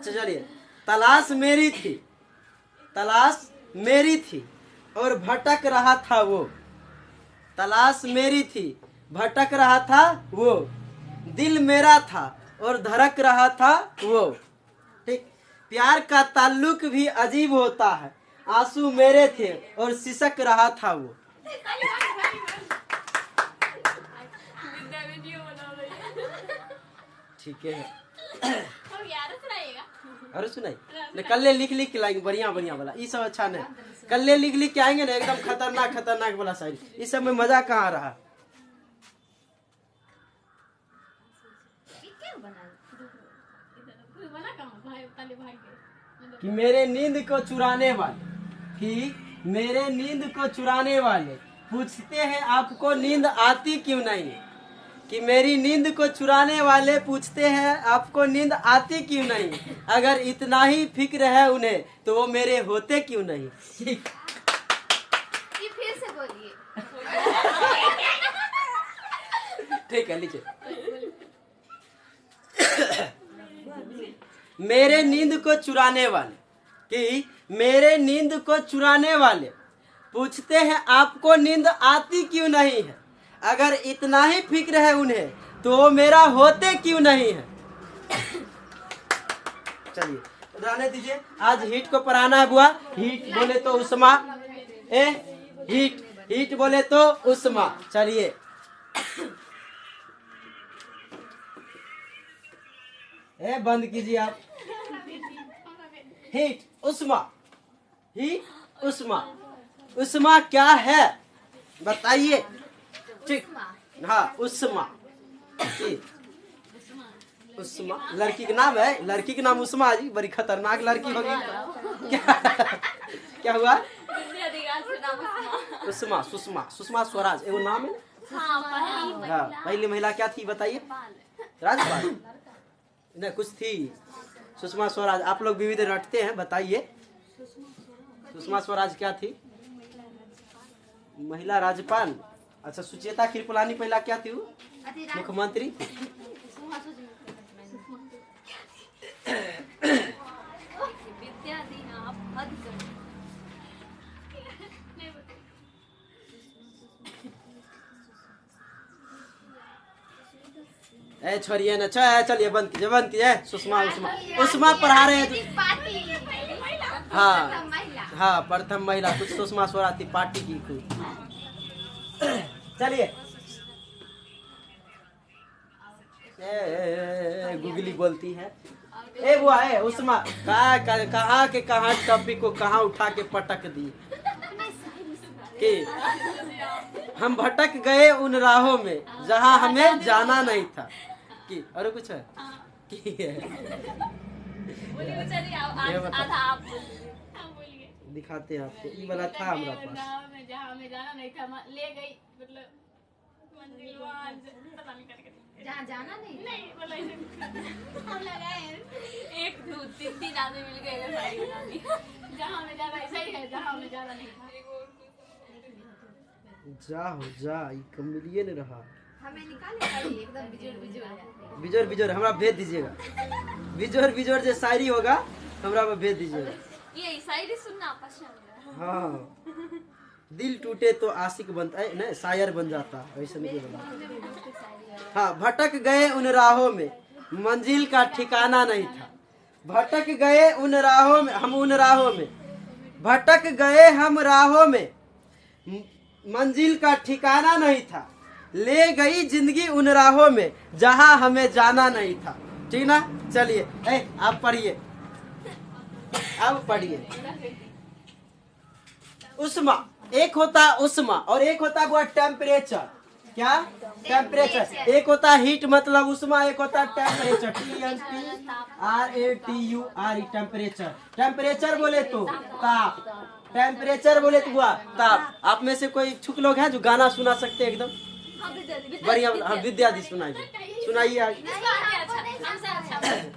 चलिए, तलाश मेरी थी और भटक रहा था वो, तलाश मेरी थी भटक रहा था वो, दिल मेरा था और धड़क रहा था वो। ठीक, प्यार का ताल्लुक भी अजीब होता है, आंसू मेरे थे और सिसक रहा था वो। ठीक है, अरे सुनाई कल लिख लिख के लाएंगे बढ़िया बढ़िया वाला, ये सब अच्छा नहीं। कल लिख लिख के आएंगे ना एकदम खतरनाक खतरनाक वाला शायरी, इस सब में मजा कहाँ रहा। कि मेरे नींद को चुराने वाले, कि मेरे नींद को चुराने वाले पूछते हैं आपको नींद आती क्यों नहीं, कि मेरी नींद को चुराने वाले पूछते हैं आपको नींद आती क्यों नहीं, अगर इतना ही फिक्र है उन्हें तो वो मेरे होते क्यों नहीं। ये फिर से बोलिए। ठीक है, लीजिए। मेरे नींद को चुराने वाले, कि मेरे नींद को चुराने वाले पूछते हैं आपको नींद आती क्यों नहीं है, अगर इतना ही फिक्र है उन्हें तो वो मेरा होते क्यों नहीं है। चलिए रहने दीजिए, आज हीट को पढ़ाना है बुआ। हीट बोले तो उस्मा, हीट बोले तो उस्मा। चलिए बंद कीजिए आप। हीट उस्मा, उस्मा क्या है बताइए। ठीक, हाँ उस्मा, उस्मा लड़की का नाम है, लड़की का नाम उस्मा जी, बड़ी खतरनाक लड़की होगी। क्या हुआ? उस्मा, सुषमा स्वराज एगो नाम है। हाँ, पहली महिला क्या थी बताइए? राजपाल नहीं, कुछ थी सुषमा स्वराज। आप लोग विविध रटते हैं, बताइए सुषमा स्वराज क्या थी? महिला राज्यपाल। अच्छा, सुचेता कृपलानी पहला क्या थी? वो मुख्यमंत्री। छोड़िए ना, चलिए बंद कीजिए। सुषमा पढ़ा रहे हैं। हाँ प्रथम महिला कुछ सुषमा स्वराज थी, पार्टी की कुछ। चलिए गुगली बोलती है। बुआ उस्मा कहाँ के कहाँ टॉपिक को कहाँ उठा के पटक दी कि हम भटक गए उन राहों में जहाँ हमें जाना नहीं था। कि और कुछ है कि दिखाते हैं आपको। ये वाला था हमारा पास, जहाँ हमें जाना नहीं था ले गई, मतलब मंजिल पता नहीं करके जहाँ जाना नहीं मतलब हम लगाए 1 2 3 आदमी मिल गए जहाँ हमें जाना है। सही है, जहाँ हमें जाना नहीं था। जा मिलिए नहीं रहा। हमें निकाले एकदम बिजोर हमरा भेज दीजिएगा। बिजोर जो शायरी होगा हमरा में भेज दीजिएगा। ये शायरी सुनना पसंद है। हाँ, दिल टूटे तो आशिक बनता है, नहीं शायर बन जाता, ऐसा नहीं बोला। हाँ, भटक गए उन राहों में मंजिल का ठिकाना नहीं था। भटक गए उन राहों में, हम उन राहों में भटक गए हम राहों में, मंजिल का ठिकाना नहीं था, ले गई जिंदगी उन राहों में जहां हमें जाना नहीं था। ठीक ना? चलिए आप पढ़िए, अब पढ़िए। उष्मा, एक होता उष्मा और एक होता वो टेम्परेचर। क्या? टेम्परेचर। एक होता हीट मतलब उष्मा, एक होता टेम्परेचर, TMPRATURE, टेम्परेचर। टेम्परेचर बोले तो ताप, टेम्परेचर बोले तो हुआ ताप। आप में से कोई इच्छुक लोग हैं जो गाना सुना सकते हैं एकदम बढ़िया? हाँ, विद्यार्थी सुनाइए, सुनाइए।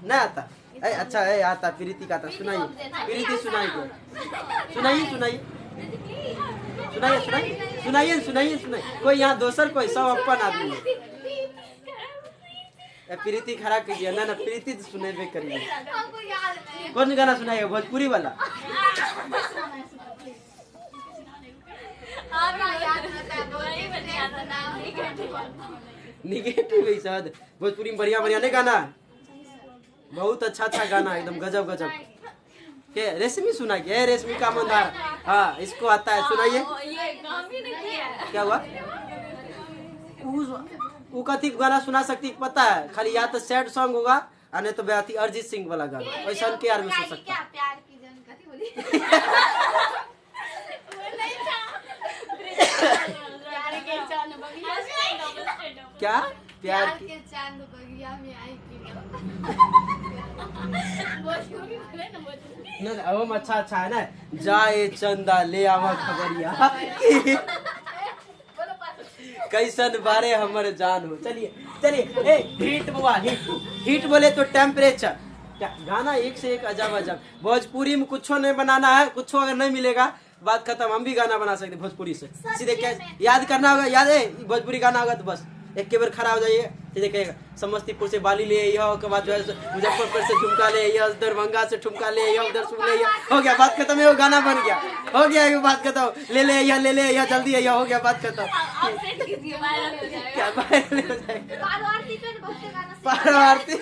नहीं आता? अच्छा है, आता प्रीति का था। सुनाइए प्रीति, सुनाइए सुनाइए सुनाइए सुनाइए सुनाइए सुनाइए सुनाइए। कोई यहाँ दोसर कोई, सब अपन आदमी है। प्रीति खड़ा कीजिए ना, प्रीति सुनेबे करिए। कौन गाना सुनाइएगा? भोजपुरी वाला? निगेटिव ऐसा भोजपुरी में बढ़िया बढ़िया नहीं गाना, बहुत अच्छा अच्छा गाना, एकदम गजब गजब के। रेशमी सुनाइए, रेशमी का मंदार। हाँ, इसको आता है, सुनाइए। क्या हुआ? वो कथी गाना सुना सकती पता है? खाली या तो सैड सॉन्ग होगा और नहीं तो बेहती अरिजीत सिंह वाला गाना, वैसा के यार में सुन सकता है। क्या? प्यार के चांद बगिया में आई ना, वो अच्छा अच्छा है ना। जाए चंदा ले आवा खबरिया, कैसन बारे हमर जान हो। चलिए चलिए। हीट बुआ, हीट बोले तो टेम्परेचर। क्या गाना एक से एक अजब अजब। भोजपुरी में कुछ नहीं बनाना है, कुछ अगर नहीं मिलेगा बात खत्म। हम भी गाना बना सकते भोजपुरी से, सीधे क्या याद करना होगा, याद है भोजपुरी गाना होगा तो बस एक के बार खड़ा हो जाइए, सीधे कहेगा समस्तीपुर से बाली ले आइए, उसके बाद जो है मुजफ्फरपुर से झुमका ले आइए, दरभंगा से ठुमका ले आइए, उधर सुन ले आइए। हो गया, बात खत्म है, वो गाना बन गया, हो गया, ये बात खत्म। ले ले आइए, ले ले आइए, जल्दी आइए, हो गया, बात खत्म। क्या वायरल हो जाएगा? पारवारती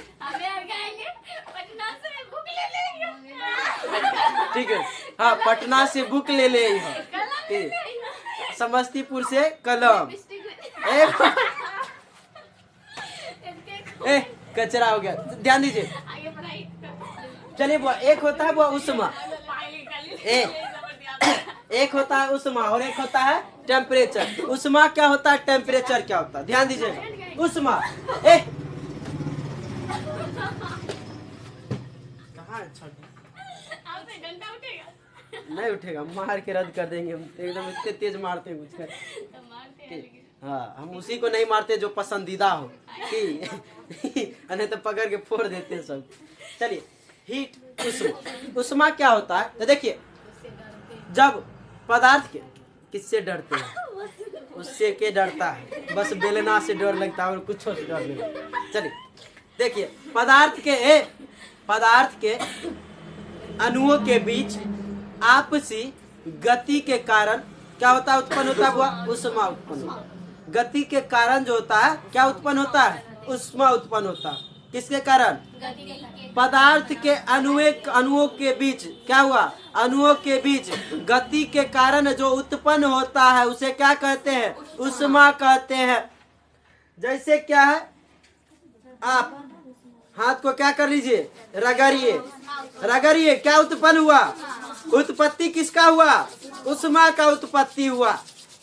ठीक है। हाँ, पटना से बुक ले ले आइए, समस्तीपुर से कलम। कचरा हो गया, ध्यान दीजिए। चलिए वो एक होता है वो उष्मा, एक होता है उष्मा और एक होता है टेम्परेचर। उष्मा क्या होता है, टेम्परेचर क्या होता है, ध्यान दीजिए। उष्मा कहाँ नहीं उठेगा, मार के रद्द कर देंगे हम, एकदम इतने तेज मारते हैं कुछ कर। हाँ, हम उसी को नहीं मारते जो पसंदीदा हो, नहीं तो पकड़ के फोड़ देते हैं सब। चलिए, हीट उष्मा। उष्मा क्या होता है तो देखिए, जब पदार्थ के किससे डरते हैं, उससे के डरता है, बस बेलना से डर लगता है और कुछ से डर नहीं लगता। चलिए देखिए, पदार्थ के अणुओं के बीच आपसी गति के कारण क्या होता है, उत्पन्न होता है वो उष्मा उत्पन्न होता है। गति के कारण जो होता है क्या उत्पन्न होता है, उष्मा उत्पन्न होता है। किसके कारण? पदार्थ के अणुओं के बीच क्या हुआ, अणुओं के बीच गति के कारण जो उत्पन्न होता है उसे क्या कहते हैं, उष्मा कहते हैं। जैसे क्या है, आप हाथ को क्या कर लीजिए, रगड़िए, रगड़िए, क्या उत्पन्न हुआ, उत्पत्ति किसका हुआ, उष्मा का उत्पत्ति हुआ।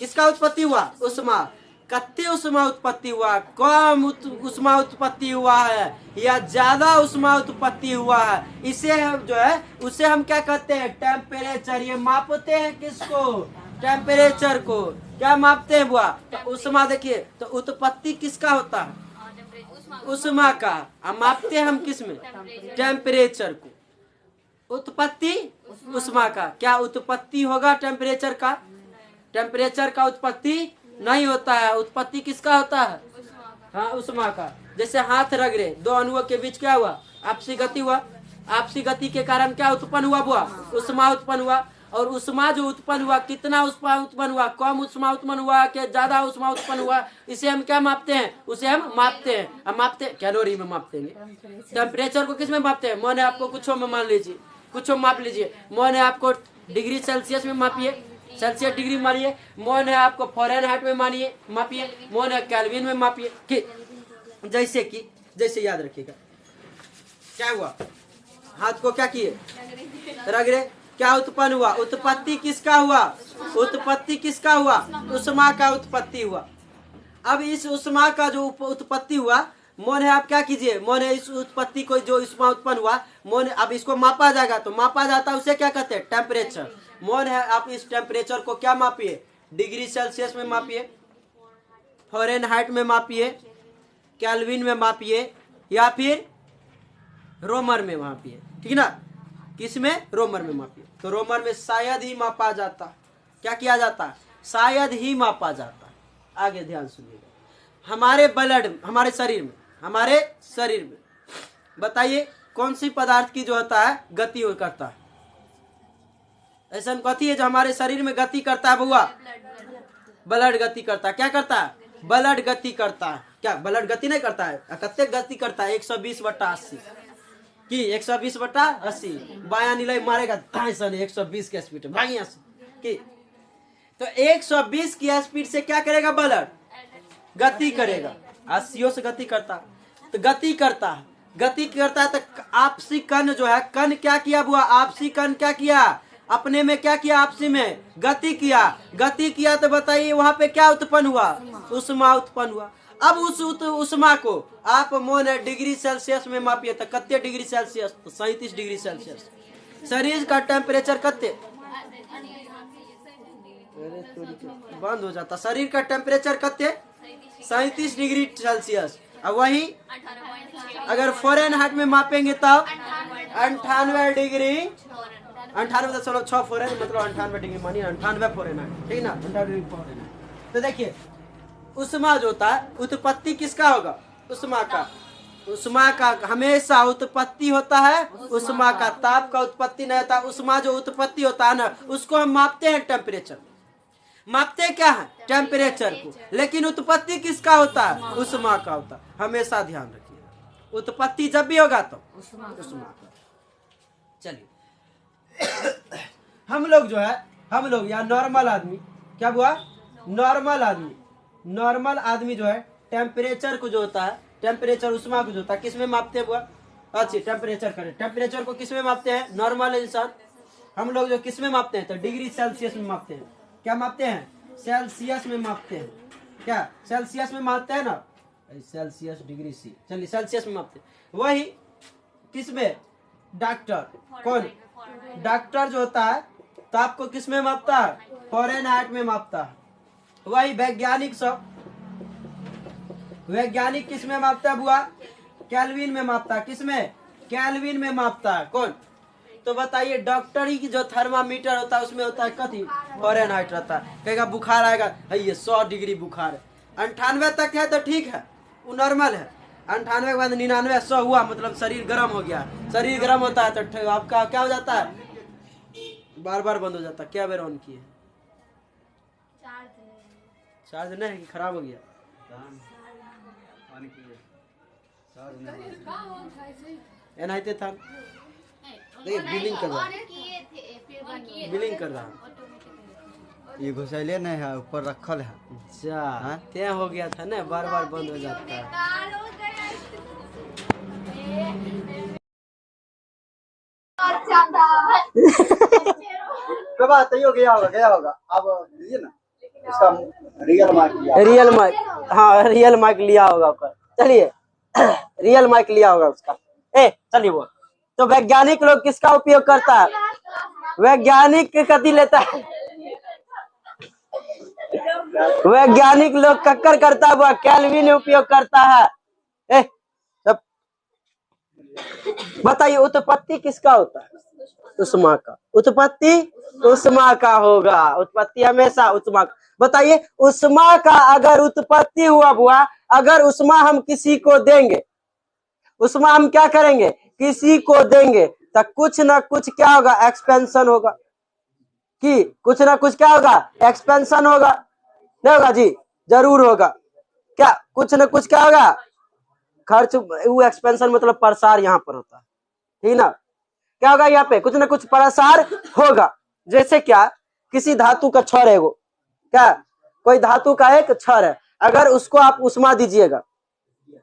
किसका उत्पत्ति हुआ, उष्मा। कत्ते उष्मा उत्पत्ति हुआ, कम उष्मा उत्पत्ति हुआ है या ज्यादा उष्मा उत्पत्ति हुआ है, इसे हम जो है उसे हम क्या कहते हैं, टेम्परेचर। ये मापते हैं किसको, टेम्परेचर को। क्या मापते हैं बुआ, तो उष्मा। देखिए तो उत्पत्ति किसका होता है, उष्मा का। अब मापते हैं हम किस में, टेम्परेचर को। उत्पत्ति उष्मा का। क्या उत्पत्ति होगा टेम्परेचर का, टेम्परेचर का उत्पत्ति नहीं होता है। उत्पत्ति किसका होता है, हाँ उष्मा का। जैसे हाथ रगड़े, दो अणुओं के बीच क्या हुआ, आपसी गति हुआ। आपसी गति के कारण क्या उत्पन्न हुआ बुआ, उष्मा उत्पन्न हुआ। और उष्मा जो उत्पन्न हुआ, कितना उष्मा उत्पन्न हुआ, कम उष्मा उत्पन्न हुआ कि ज्यादा उष्मा उत्पन्न हुआ, इसे हम क्या मापते हैं, उसे हम मापते हैं। हम मापते हैं कैलोरी में मापते हैं। टेम्परेचर को किस में मापते हैं, मैंने आपको कुछ में मान लीजिए, कुछ माप लीजिए। मैंने आपको डिग्री सेल्सियस में मापिए, सेल्सियस डिग्री मानिए। मोन है आपको फ़ारेनहाइट में मानिए मापिए। मोन है केल्विन में मापिए। जैसे याद रखिएगा क्या हुआ, हाथ को क्या किए, रगड़े, क्या उत्पन्न हुआ, उत्पत्ति किसका हुआ, उत्पत्ति किसका हुआ, उष्मा का उत्पत्ति हुआ। अब इस उष्मा का जो उत्पत्ति हुआ, मोन है आप क्या कीजिए, मोन है इस उत्पत्ति को जो उष्मा उत्पन्न हुआ, मोन अब इसको मापा जाएगा, तो मापा जाता है उसे क्या कहते हैं, टेम्परेचर। मोन है आप इस टेम्परेचर को क्या मापिए, डिग्री सेल्सियस में मापिए, फ़ारेनहाइट में मापिए, केल्विन में मापिए, या फिर रोमर में मापिए, ठीक ना, किसमें, रोमर में मापिए। तो रोमर में शायद ही मापा जाता, क्या किया जाता, शायद ही मापा जाता। आगे ध्यान सुनिएगा, हमारे ब्लड, हमारे शरीर में बताइए कौन सी पदार्थ की जो होता है गति करता है, ऐसा कथी है जो हमारे शरीर में गति करता है बुआ, ब्लड गति करता है। क्या करता है, ब्लड गति करता है। क्या ब्लड गति नहीं करता है, कत्ते गति करता है, 120/80 की 120/80 बाया नीला मारेगा 120 के स्पीड में की, तो 120 की स्पीड से क्या करेगा, ब्लड गति करेगा, 80 से गति करता है, तो गति करता है तो आपसी कण जो है, कण क्या किया बुआ, आपसी कण क्या किया, अपने में क्या किया, आपसी में गति किया तो बताइए वहां पे क्या उत्पन्न हुआ, उष्मा उत्पन्न हुआ। अब उस उष्मा को आप मोन डिग्री सेल्सियस में मापिए, तो कत्ते डिग्री सेल्सियस, तो 37 डिग्री सेल्सियस। शरीर का टेम्परेचर कत्ते, बंद हो जाता, शरीर का टेम्परेचर कत्ते, 37 डिग्री सेल्सियस। अब वही अगर फ़ारेनहाइट में मापेंगे तब 98 डिग्री, 98.6 फ़ारेनहाइट मतलब 98 डिग्री मानिए, 98 फ़ारेनहाइट, ठीक ना, 98 डिग्री फ़ारेनहाइट। तो देखिए उष्मा जो होता है, उत्पत्ति किसका होगा, उष्मा का हमेशा उत्पत्ति होता है, उष्मा का, ताप का उत्पत्ति नहीं होता। उष्मा जो उत्पत्ति होता है ना, उसको हम मापते हैं टेम्परेचर, मापते क्या है, टेम्परेचर को, लेकिन उत्पत्ति किसका होता है, उष्मा का होता है। हमेशा ध्यान रखिए, उत्पत्ति जब भी होगा तो उष्मा का। चलिए हम लोग या नॉर्मल आदमी, क्या हुआ, नॉर्मल आदमी जो है टेम्परेचर को जो होता है, टेम्परेचर उष्मा को जो होता है किस में मापते हैं बुआ, अच्छी टेम्परेचर करें, टेम्परेचर को किस में मापते हैं, नॉर्मल इंसान हम लोग जो किस में मापते हैं, तो डिग्री सेल्सियस में मापते हैं। क्या मापते हैं, सेल्सियस में मापते हैं, क्या सेल्सियस में मापते हैं ना, सेल्सियस डिग्री सी, चलिए सेल्सियस में मापते हैं। वही किस में, डॉक्टर, कौन, डॉक्टर जो होता है तो आपको किस में मापता है, फ़ारेनहाइट में मापता है। वही वैज्ञानिक किस में मापता है बुआ, केल्विन में मापता है, किस में, केल्विन में मापता है। कौन, तो बताइए डॉक्टर ही की जो थर्मामीटर होता है उसमें होता है कथी, फ़ारेनहाइट रहता है। कहेगा बुखार आएगा, ये 100 डिग्री बुखार है, 98 तक है तो ठीक है, वो नॉर्मल है, 98 के बाद 99 100 हुआ मतलब शरीर गर्म हो गया। शरीर गर्म होता है तो आपका क्या हो जाता है, बार बंद हो जाता है। क्या बेर ऑन किए, चार्ज नहीं कि खराब हो गया, एनआईते था, देखिए बिलिंग कर रहा ये घुसैले नहीं है, ऊपर रखल है, अच्छा क्या हो गया था ना, बार बंद हो जाता है। गया होगा अब लीजिए ना, इसका रियल माइक, हाँ रियल माइक लिया होगा उसका, चलिए रियल माइक लिया होगा उसका। चलिए वो तो वैज्ञानिक लोग किसका उपयोग करता है, वैज्ञानिक कथी लेता है, वैज्ञानिक लोग कक्कर करता है, वह केल्विन उपयोग करता है। बताइए उत्पत्ति किसका होता है, उष्मा का, उत्पत्ति उष्मा का होगा, उत्पत्ति हमेशा उष्मा का। बताइए उष्मा का अगर उत्पत्ति हुआ, अगर उष्मा हम किसी को देंगे, उष्मा हम क्या करेंगे, किसी को देंगे, तो कुछ ना कुछ क्या होगा, एक्सपेंशन होगा, कि कुछ ना कुछ क्या होगा, एक्सपेंशन होगा, नहीं होगा जी, जरूर होगा। क्या कुछ ना कुछ क्या होगा, खर्च, वो एक्सपेंशन मतलब प्रसार यहाँ पर होता है, ठीक ना, क्या होगा यहाँ पे, कुछ ना कुछ प्रसार होगा। जैसे क्या, किसी धातु का छड़ है वो, क्या कोई धातु का एक छड़ है, अगर उसको आप उष्मा दीजिएगा,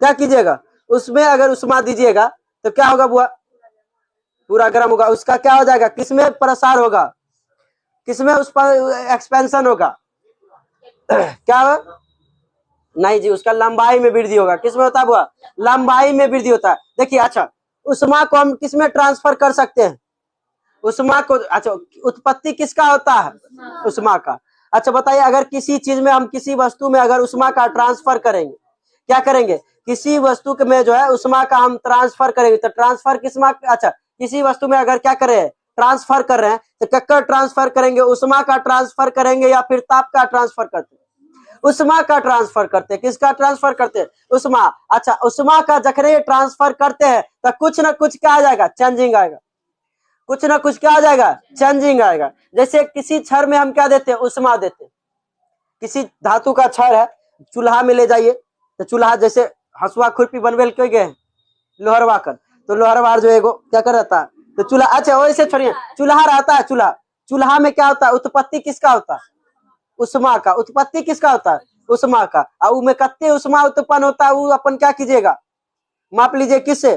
क्या कीजिएगा, उसमें अगर उष्मा दीजिएगा तो क्या होगा बुआ, पूरा गर्म होगा, उसका क्या हो जाएगा, किसमें प्रसार होगा, किसमें उस पर एक्सपेंशन होगा, क्या होगा? नहीं जी, उसका लंबाई में वृद्धि होगा। किसमें होता है बुआ, लंबाई में वृद्धि होता है। देखिए अच्छा, उष्मा को हम किसमें ट्रांसफर कर सकते हैं, उष्मा को, अच्छा उत्पत्ति किसका होता है, उष्मा का। अच्छा बताइए, अगर किसी चीज में हम किसी वस्तु में अगर उष्मा का ट्रांसफर करेंगे, क्या करेंगे, किसी वस्तु में जो है उष्मा का हम ट्रांसफर करेंगे, तो ट्रांसफर किसमा, अच्छा किसी वस्तु में अगर क्या करें, ट्रांसफर कर रहे हैं, तो कक्कर ट्रांसफर करेंगे, उष्मा का ट्रांसफर करेंगे या फिर ताप का ट्रांसफर करते हैं, उष्मा का ट्रांसफर करते हैं। किसका ट्रांसफर करते हैं, उष्मा। अच्छा उष्मा का जखरे ट्रांसफर करते हैं तो कुछ ना कुछ क्या आ जाएगा, चेंजिंग आएगा, कुछ ना कुछ क्या आ जाएगा, चेंजिंग आएगा। जैसे किसी छड़ में हम क्या देते हैं, उष्मा देते हैं, किसी धातु का छड़ है, चूल्हा में ले जाइए, तो चूल्हा जैसे हसुआ खुरपी बनवे के गए लोहरवा कर, तो लोहरवार जो है क्या कर रहता है, तो चूल्हा, अच्छा वैसे छोड़िए, चूल्हा रहता है, चूल्हा में क्या होता है, उत्पत्ति किसका होता है, उष्मा का। उत्पत्ति किसका होता है, उष्मा का। और में कत्ते उष्मा उत्पन्न होता है, वो अपन क्या कीजिएगा, माप लीजिए, किससे,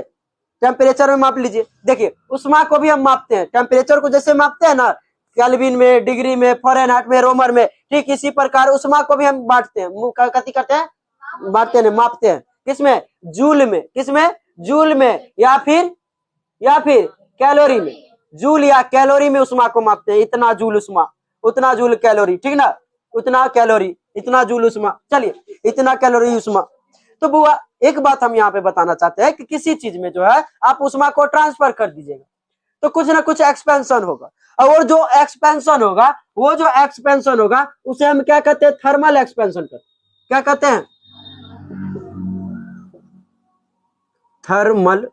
टेम्परेचर में माप लीजिए। देखिए उष्मा को भी हम मापते हैं, टेम्परेचर को जैसे मापते हैं ना, केल्विन में, डिग्री में, फ़ारेनहाइट में, रोमर में, ठीक इसी प्रकार उष्मा को भी हम बांटते हैं, कथी करते हैं, बांटते हैं, मापते हैं। किसमें, जूल में, किसमें, जूल में, या फिर कैलोरी में, जूल या कैलोरी में उष्मा को मापते हैं। इतना जूल उष्मा, उतना जूल कैलोरी, ठीक ना, उतना कैलोरी, इतना जूल उष्मा, चलिए इतना कैलोरी उष्मा। तो बुआ एक बात हम यहाँ पे बताना चाहते हैं कि किसी चीज में जो है आप उष्मा को ट्रांसफर कर दीजिएगा तो कुछ ना कुछ एक्सपेंशन होगा, और जो एक्सपेंशन होगा, वो जो एक्सपेंशन होगा उसे हम क्या कहते हैं, थर्मल एक्सपेंशन कहते हैं। क्या कहते हैं, थर्मल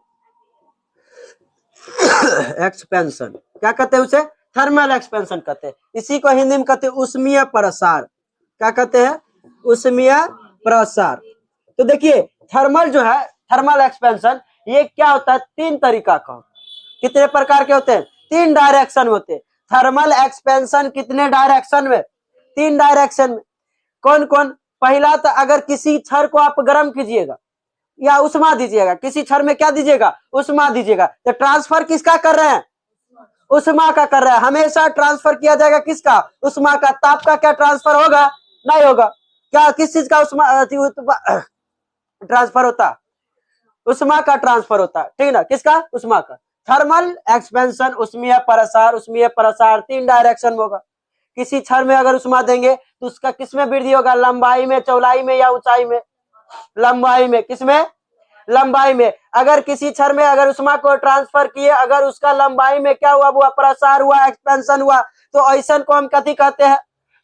एक्सपेंशन। क्या कहते हैं उसे, थर्मल एक्सपेंशन कहते हैं। इसी को हिंदी में कहते हैं उष्मीय प्रसार। क्या कहते हैं, उष्मीय प्रसार। तो देखिए थर्मल जो है, थर्मल एक्सपेंशन, ये क्या होता है, तीन तरीका का। कितने प्रकार के होते हैं, तीन डायरेक्शन होते हैं। थर्मल एक्सपेंशन कितने डायरेक्शन में, तीन डायरेक्शन में। कौन कौन, पहला तो अगर किसी छड़ को आप गर्म कीजिएगा या उष्मा दीजिएगा, किसी छड़ में क्या दीजिएगा, उष्मा दीजिएगा, तो ट्रांसफर किसका कर रहे हैं, उष्मा का कर रहा है। हमेशा ट्रांसफर किया जाएगा किसका, उष्मा का। ताप का क्या ट्रांसफर होगा, नहीं होगा। क्या किस चीज का उष्मा ट्रांसफर होता, उष्मा का ट्रांसफर होता, ठीक ना, किसका, उष्मा का। थर्मल एक्सपेंशन, उष्मीय प्रसार तीन डायरेक्शन में होगा। किसी छड़ में अगर उष्मा देंगे तो उसका किसमें वृद्धि होगा, लंबाई में, चौड़ाई में या ऊंचाई में, लंबाई में। किसमें, लंबाई में। अगर किसी छड़ में अगर उष्मा को ट्रांसफर किए, अगर उसका लंबाई में क्या हुआ, वो प्रसार हुआ, एक्सपेंशन हुआ, तो ऐसा को हम कथी कहते हैं,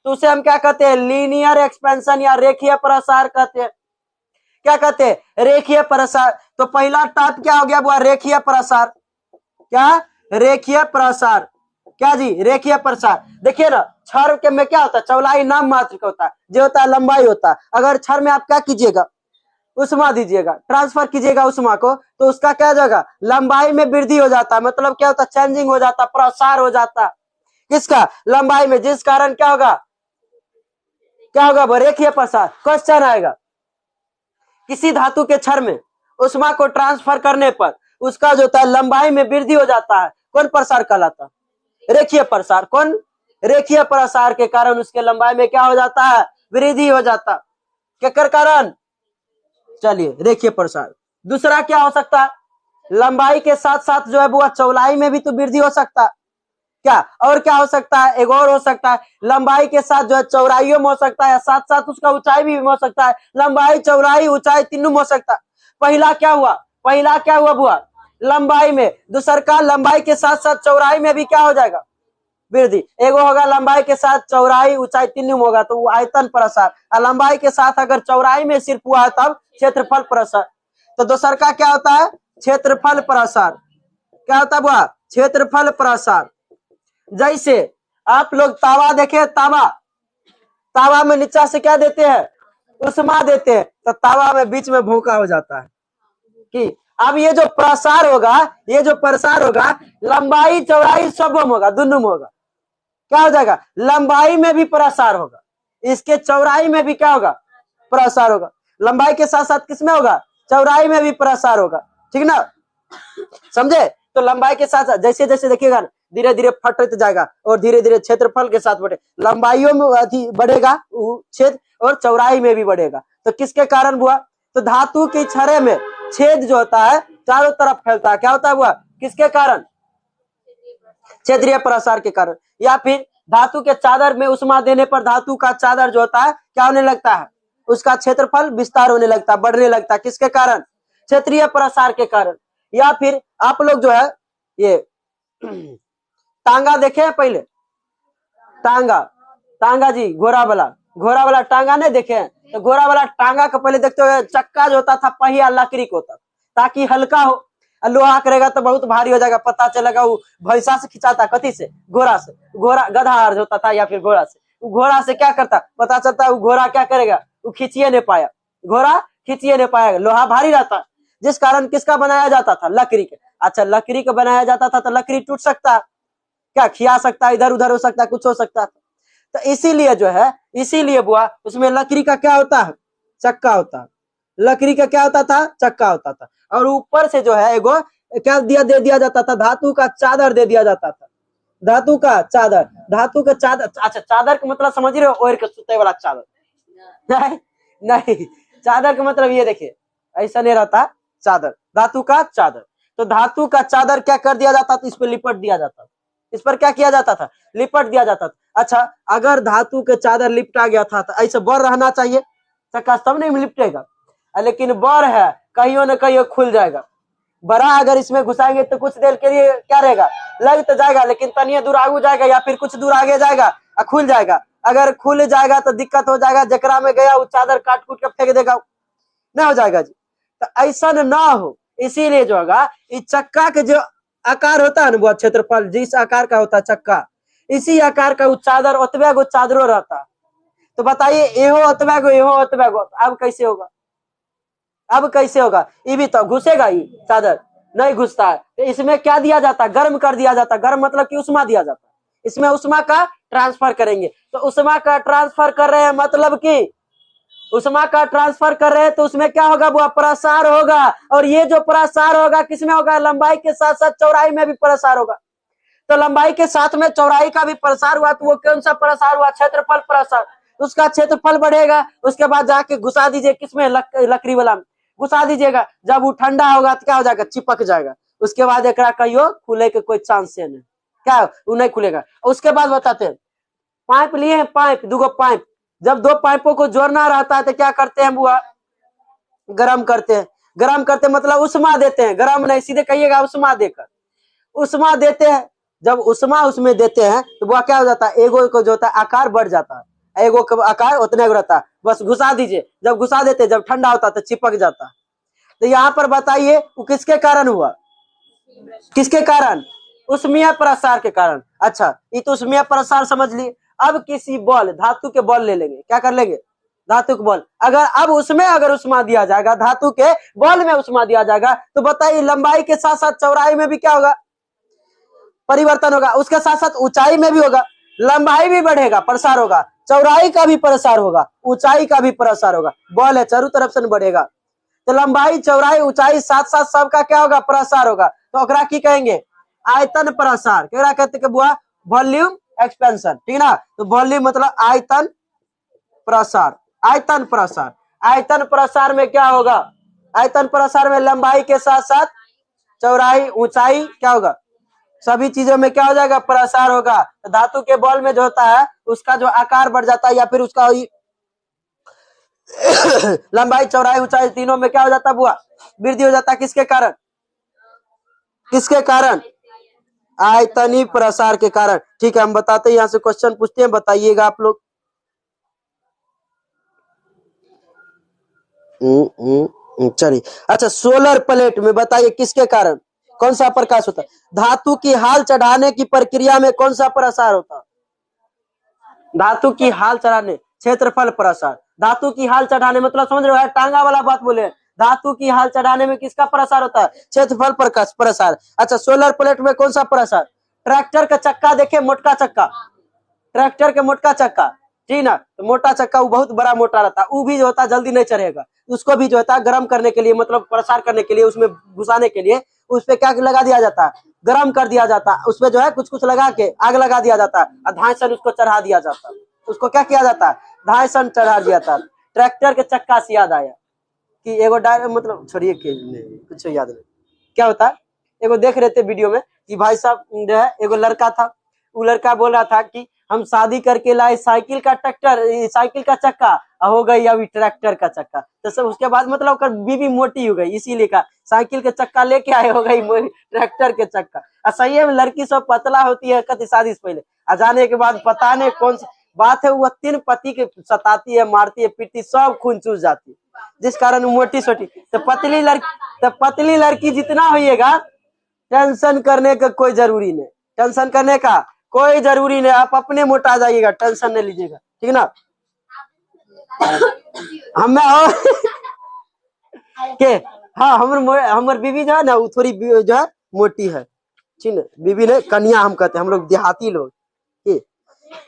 तो उसे हम क्या कहते हैं, लीनियर एक्सपेंशन या रेखीय प्रसार कहते हैं। क्या कहते हैं, रेखीय प्रसार। तो पहला टाइप क्या हो गया, वो रेखीय प्रसार। क्या, रेखीय प्रसार। क्या जी, रेखीय प्रसार। देखिए ना, छड़ के में क्या होता है, चौड़ाई नाम मात्र का होता है, जो होता है लंबाई होता है। अगर छड़ में आप क्या कीजिएगा, उष्मा दीजिएगा, ट्रांसफर कीजिएगा उष्मा को, तो उसका क्या हो जाएगा, लंबाई में वृद्धि हो जाता है। मतलब क्या होता है, चेंजिंग हो जाता, प्रसार हो जाता, किसका, लंबाई में। जिस कारण क्या होगा, क्या होगा, वो रेखीय प्रसार। क्वेश्चन आएगा, किसी धातु के छड़ में उष्मा को ट्रांसफर करने पर उसका जो होता है लंबाई में वृद्धि हो जाता है, कौन प्रसार कहलाता, रेखीय प्रसार। कौन, रेखीय प्रसार के कारण उसके लंबाई में क्या हो जाता है, वृद्धि हो जाता, क्या कारण, चलिए रेखीय प्रसार। दूसरा क्या हो सकता है, लंबाई के साथ साथ जो है वो चौड़ाई में भी तो वृद्धि हो सकता है। क्या, और क्या हो सकता है, एक और हो सकता है, लंबाई के साथ जो है चौड़ाइयों में हो सकता है, साथ साथ उसका ऊंचाई भी हो सकता है। लंबाई, चौड़ाई, ऊंचाई तीनों में हो सकता है। पहला क्या हुआ बुआ, लंबाई में। दूसर का लंबाई के साथ साथ चौड़ाई में भी क्या हो जाएगा, वृद्धि। एगो होगा लंबाई के साथ चौड़ाई, ऊंचाई तीनों में होगा, तो वो आयतन प्रसार। और लंबाई के साथ अगर चौड़ाई में सिर्फ हुआ है तब क्षेत्रफल प्रसार। तो दूसर का क्या होता है, क्षेत्रफल प्रसार। क्या होता है बुआ, क्षेत्रफल प्रसार। जैसे आप लोग तावा देखे, तावा में नीचा से क्या देते हैं, उष्मा देते हैं, तो तावा में बीच में भूखा हो जाता है कि अब ये जो प्रसार होगा, लंबाई चौड़ाई सब में होगा, दोनों में होगा। क्या हो जाएगा, लंबाई में भी प्रसार होगा, इसके चौड़ाई में भी क्या होगा, प्रसार होगा। लंबाई के साथ साथ किसमें होगा, चौड़ाई में भी प्रसार होगा, ठीक ना, समझे। तो लंबाई के साथ साथ जैसे जैसे देखिएगा धीरे धीरे फटते जाएगा और धीरे धीरे क्षेत्रफल के साथ बढ़े, लंबाइयों में बढ़ेगा छेद और चौड़ाई में भी बढ़ेगा। तो किसके कारण हुआ, तो धातु की छड़े में छेद जो होता है चारों तरफ फैलता है, क्या होता है हुआ, किसके कारण, क्षेत्रीय प्रसार के कारण। या फिर धातु के चादर में उष्मा देने पर धातु का चादर जो होता है क्या होने लगता है, उसका क्षेत्रफल विस्तार होने लगता है, बढ़ने लगता है, किसके कारण, क्षेत्रीय प्रसार के कारण। या फिर आप लोग जो है ये टांगा देखे हैं पहले, टांगा जी, घोड़ा वाला टांगा नहीं देखे हैं, तो घोड़ा वाला टांगा का पहले देखते हो चक्का जो होता था पहिया लकड़ी का होता ताकि हल्का हो, लोहा करेगा तो बहुत भारी हो जाएगा, पता चलेगा वो भैंसा से खिंचाता, कथी से, घोड़ा से, घोड़ा गधा अर्ज होता था या फिर घोड़ा से, घोड़ा से क्या करता पता चलता है वो घोड़ा क्या करेगा, वो खींचिए नहीं पाया, घोड़ा खींचिए नहीं पाएगा, लोहा भारी रहता, जिस कारण किसका बनाया जाता था, लकड़ी के। अच्छा लकड़ी का बनाया जाता था तो लकड़ी टूट सकता है, क्या खिया सकता है, इधर उधर हो सकता है, कुछ हो सकता है। तो इसीलिए जो है, इसीलिए बुआ उसमें लकड़ी का क्या होता है, चक्का होता है, लकड़ी का क्या होता था, चक्का होता था, और ऊपर से जो है एगो क्या दे दिया जाता था, धातु का चादर दे दिया जाता था, धातु का चादर, अच्छा चादर का मतलब समझ रहे हो, ओढ़ के सुते वाला चादर, नहीं चादर का मतलब ये देखिए ऐसा नहीं रहता, चादर, धातु का चादर। तो धातु का चादर क्या कर दिया जाता था, इस पर लिपट दिया जाता था, इस पर क्या किया जाता था, लिपट दिया जाता था। अच्छा अगर धातु के चादर लिपटा गया था तो ऐसे बर रहना चाहिए, चक्का तब नहीं लिपटेगा, लेकिन बर है कहीं न कहीं खुल जाएगा, बड़ा अगर इसमें घुसाएंगे तो कुछ देर के लिए क्या रहेगा, लग तो जाएगा लेकिन तनिया दूर आगे जाएगा या फिर कुछ दूर आगे जाएगा और खुल जाएगा। अगर खुल जाएगा तो दिक्कत हो जाएगा, जकरा में गया वो चादर काट कूट के फेंक देगा, नहीं हो जाएगा जी। तो ऐसा ना हो, इसीलिए जो होगा इस चक्का के जो आकार होता है ना वो क्षेत्रफल जिस आकार का होता है चक्का, इसी आकार का वो चादर ओतबे गो चादरों रहता। तो बताइए एहो ओतबे गो, अब कैसे होगा, अब कैसे होगा, ये भी तो घुसेगा, ये चादर नहीं घुसता है। तो इसमें क्या दिया जाता है, गर्म कर दिया जाता है, गर्म मतलब कि उष्मा दिया जाता है, इसमें उष्मा का ट्रांसफर करेंगे। तो उष्मा का ट्रांसफर कर रहे हैं मतलब कि उष्मा का ट्रांसफर कर रहे हैं तो उसमें क्या होगा, वो प्रसार होगा, और ये जो प्रसार होगा किसमें होगा, लंबाई के साथ साथ चौड़ाई में भी प्रसार होगा। तो लंबाई के साथ में चौड़ाई का भी प्रसार हुआ तो वो कौन सा प्रसार हुआ, क्षेत्रफल प्रसार, उसका क्षेत्रफल बढ़ेगा। उसके बाद जाके घुसा दीजिए किसमें, लकड़ी वाला में घुसा दीजिएगा, जब वो ठंडा होगा तो क्या हो जाएगा, चिपक जाएगा। उसके बाद एक कहियो खुले के कोई चांस है नहीं, क्या वो नहीं खुलेगा। उसके बाद बताते हैं पाइप लिए हैं, पाइप दूगो पाइप, जब दो पाइपों को जोड़ना रहता है तो क्या करते हैं बुआ, गरम करते हैं, गरम करते मतलब उष्मा देते हैं, गरम नहीं सीधे कहिएगा उष्मा देकर, उष्मा देते हैं। जब उष्मा उसमें देते हैं तो बुआ क्या हो जाता है, एगो को जो होता है आकार बढ़ जाता है, एगो का आकार उतने रहता है, बस घुसा दीजिए, जब घुसा देते जब ठंडा होता है तो चिपक जाता है। तो यहाँ पर बताइए वो किसके कारण हुआ, किसके कारण, उष्मीय प्रसार के कारण। अच्छा ये तो उष्मीय प्रसार समझ लिए। अब किसी बॉल, धातु के बॉल ले लेंगे, क्या कर लेंगे, धातु के बॉल, अगर अब उसमें अगर उष्मा दिया जाएगा, धातु के बॉल में उष्मा दिया जाएगा तो बताइए लंबाई के साथ साथ चौड़ाई में भी क्या होगा, परिवर्तन होगा। उसके साथ साथ ऊंचाई में भी होगा, लंबाई भी बढ़ेगा, प्रसार होगा, चौड़ाई का भी प्रसार होगा, ऊंचाई का भी प्रसार होगा, बॉल है चारों तरफ से बढ़ेगा। तो लंबाई चौड़ाई ऊंचाई साथ साथ सबका क्या होगा, प्रसार होगा। तो ओकरा की कहेंगे, आयतन प्रसार, क्या कहते हैं बुआ, वॉल्यूम एक्सपेंशन, ठीक ना। तो वॉल्यूम मतलब आयतन प्रसार, आयतन प्रसार, आयतन प्रसार में क्या होगा, आयतन प्रसार में लंबाई के साथ साथ चौड़ाई ऊंचाई क्या होगा, सभी चीजों में क्या हो जाएगा, प्रसार होगा। तो धातु के बॉल में जो होता है उसका जो आकार बढ़ जाता है या फिर उसका लंबाई चौड़ाई ऊंचाई तीनों में क्या हो जाता है बुआ, वृद्धि हो जाता है। किसके कारण, किसके कारण, आयतनीय प्रसार के कारण। ठीक है हम बताते हैं, यहाँ से क्वेश्चन पूछते हैं, बताइएगा आप लोग। चलिए अच्छा सोलर प्लेट में बताइए किसके कारण, कौन सा प्रकाश होता है, धातु की हाल चढ़ाने की प्रक्रिया में कौन सा प्रसार होता है, धातु की हाल चढ़ाने, क्षेत्रफल प्रसार। धातु की हाल चढ़ाने मतलब समझ रहे हो, टांगा वाला बात बोले, धातु की हाल चढ़ाने में किसका प्रसार होता है, क्षेत्रफल प्रसार। अच्छा सोलर प्लेट में कौन सा प्रसार, ट्रैक्टर का चक्का देखे, मोटका चक्का, ट्रैक्टर के मोटका चक्का, ठीक ना, तो मोटा चक्का वो बहुत बड़ा मोटा रहता है, वो भी जो होता है जल्दी नहीं चढ़ेगा, उसको भी जो होता है गर्म करने के लिए, मतलब प्रसार करने के लिए, उसमें घुसाने के लिए उस पे क्या लगा दिया जाता है, गर्म कर दिया जाता है, उसपे जो है कुछ कुछ लगा के आग लगा दिया जाता है और धांसन उसको चढ़ा दिया जाता है। उसको क्या किया जाता है, धांसन चढ़ा दिया जाता है। ट्रैक्टर के चक्का से याद आया कि एगो मतलब छोड़िए कुछ याद नहीं, क्या होता है, एगो देख रहे थे वीडियो में कि भाई साहब जो है एगो लड़का था, वो लड़का बोल रहा था कि हम शादी करके लाए साइकिल का साइकिल का चक्का, हो गई अभी ट्रैक्टर का चक्का। तो सब उसके बाद मतलब बीवी मोटी हो गई, इसीलिए कहा साइकिल के चक्का लेके आए, हो गई ट्रैक्टर के चक्का। और सही है, लड़की सब पतला होती है कति शादी से पहले, आ जाने के बाद पता नहीं कौन सी बात है, वो 3 पति के सताती है, मारती है, पीटती, सब खून चूस जाती है, जिस कारण मोटी सोटी। तो पतली लड़की जितना होइएगा, टेंशन करने का कोई जरूरी नहीं, टेंशन करने का कोई जरूरी नहीं, आप अपने मोटा जाइएगा, टेंशन नहीं लीजिएगा, ठीक ना। हमें के हाँ, हमर बीवी जो है ना, वो थोड़ी जो है मोटी है, ठीक है, बीवी ने कन्या हम कहते हैं, हम लोग देहाती लोग।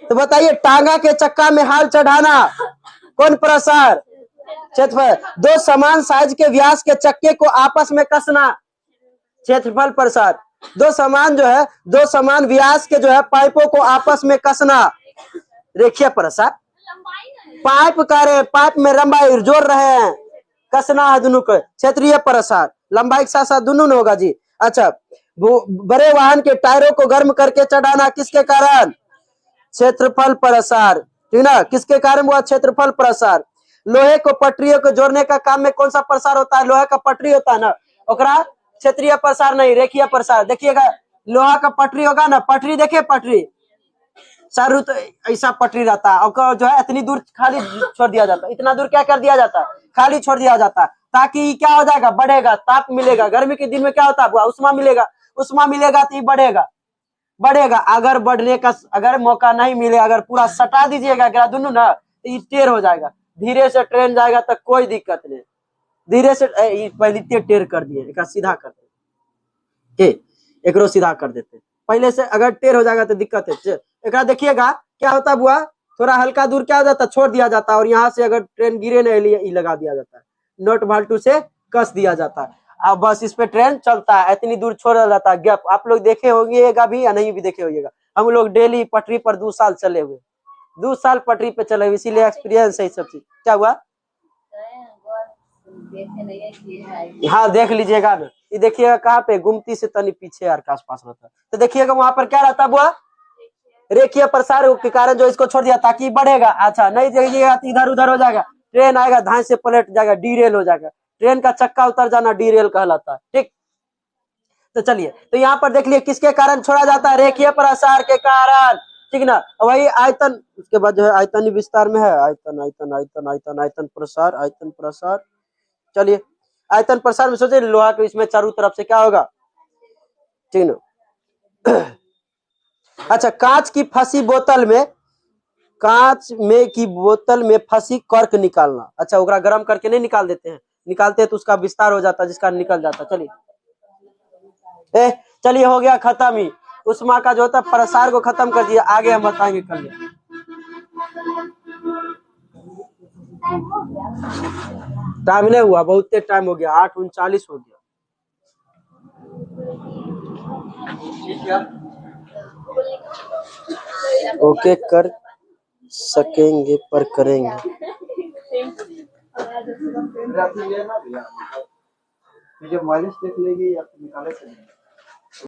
तो बताइए, टांगा के चक्का में हाल चढ़ाना कौन प्रसार, क्षेत्रफल। 2 समान साइज के व्यास के चक्के को आपस में कसना, क्षेत्रफल प्रसार। 2 समान व्यास के जो है पाइपों को आपस में कसना, रेखीय प्रसार। पाइप में लंबाई जोड़ रहे हैं, कसना है दोनों को, क्षेत्रीय प्रसार। लंबाई के साथ साथ दोनों होगा जी। अच्छा, बड़े वाहन के टायरों को गर्म करके चढ़ाना, किसके कारण, क्षेत्रफल प्रसार, ठीक ना, किसके कारण हुआ, क्षेत्रफल प्रसार। लोहे को पटरियों को जोड़ने का काम में कौन सा प्रसार होता है, लोहे का पटरी होता है ना, ओकरा क्षेत्रीय प्रसार नहीं, रेखीय प्रसार। देखिएगा, लोहा का पटरी होगा ना, पटरी देखिए, पटरी चारों तो ऐसा पटरी रहता है, और जो है इतनी दूर खाली छोड़ दिया जाता है, इतना दूर क्या कर दिया जाता है, खाली छोड़ दिया जाता है, ताकि क्या हो जाएगा, बढ़ेगा, ताप मिलेगा। गर्मी के दिन में क्या होता है, उष्मा मिलेगा तो ये बढ़ेगा। अगर बढ़ने का अगर मौका नहीं मिले, अगर पूरा सटा दीजिएगा दोनों ना, तो ये टेढ़ हो जाएगा। धीरे से ट्रेन जाएगा तो कोई दिक्कत नहीं, धीरे से पहले टेढ़ कर दिए, एक सीधा कर देते, एक सीधा कर देते, पहले से अगर टेढ़ हो जाएगा तो दिक्कत है। एक देखिएगा क्या होता है बुआ, थोड़ा हल्का दूर क्या हो जाता है, छोड़ दिया जाता है, और यहाँ से अगर ट्रेन गिरे नहीं लगा दिया जाता है, नोट भाल्टू से कस दिया जाता है, अब बस इस पे ट्रेन चलता है, इतनी दूर छोड़ा जाता है गैप। आप लोग देखे होंगे भी या नहीं भी देखे होइएगा, हम लोग डेली पटरी पर 2 साल चले हुए, 2 साल पटरी पे चले हुए, इसीलिए एक्सपीरियंस है सब चीज। क्या हुआ, हाँ देख लीजिएगा ना, ये देखिएगा कहाँ पे, गुमती से तनी पीछे यार के आसपास रहता है, तो देखिएगा वहां पर क्या रहता है बुआ, रेखीय प्रसार के कारण जो इसको छोड़ दिया ताकि बढ़ेगा। अच्छा, नहीं देखिएगा तो इधर उधर हो जाएगा, ट्रेन आएगा धांस से पलट जाएगा, डीरेल हो जाएगा, ट्रेन का चक्का उतर जाना डीरेल कहलाता है, ठीक। तो चलिए, तो यहाँ पर देख लिए किसके कारण छोड़ा जाता है, रेखीय प्रसार के कारण, ठीक ना। वही आयतन, उसके बाद जो है आयतन विस्तार में है, आयतन प्रसार। चलिए, आयतन प्रसार में सोचे लोहा के इसमें चारों तरफ से क्या होगा, ठीक ना। अच्छा, कांच की बोतल में फंसी कर्क निकालना। अच्छा, ओकरा गर्म करके नहीं निकालते हैं तो उसका विस्तार हो जाता है, जिसका निकल जाता है। चलिए हो गया खत्म ही, उष्मा का जो होता है प्रसार को खत्म कर दिया, आगे हम बताएंगे कल। टाइम नहीं हुआ, बहुत टाइम हो गया, 8:39 हो गया। ओके कर सकेंगे पर करेंगे। माइनस देख लेगी या निकाले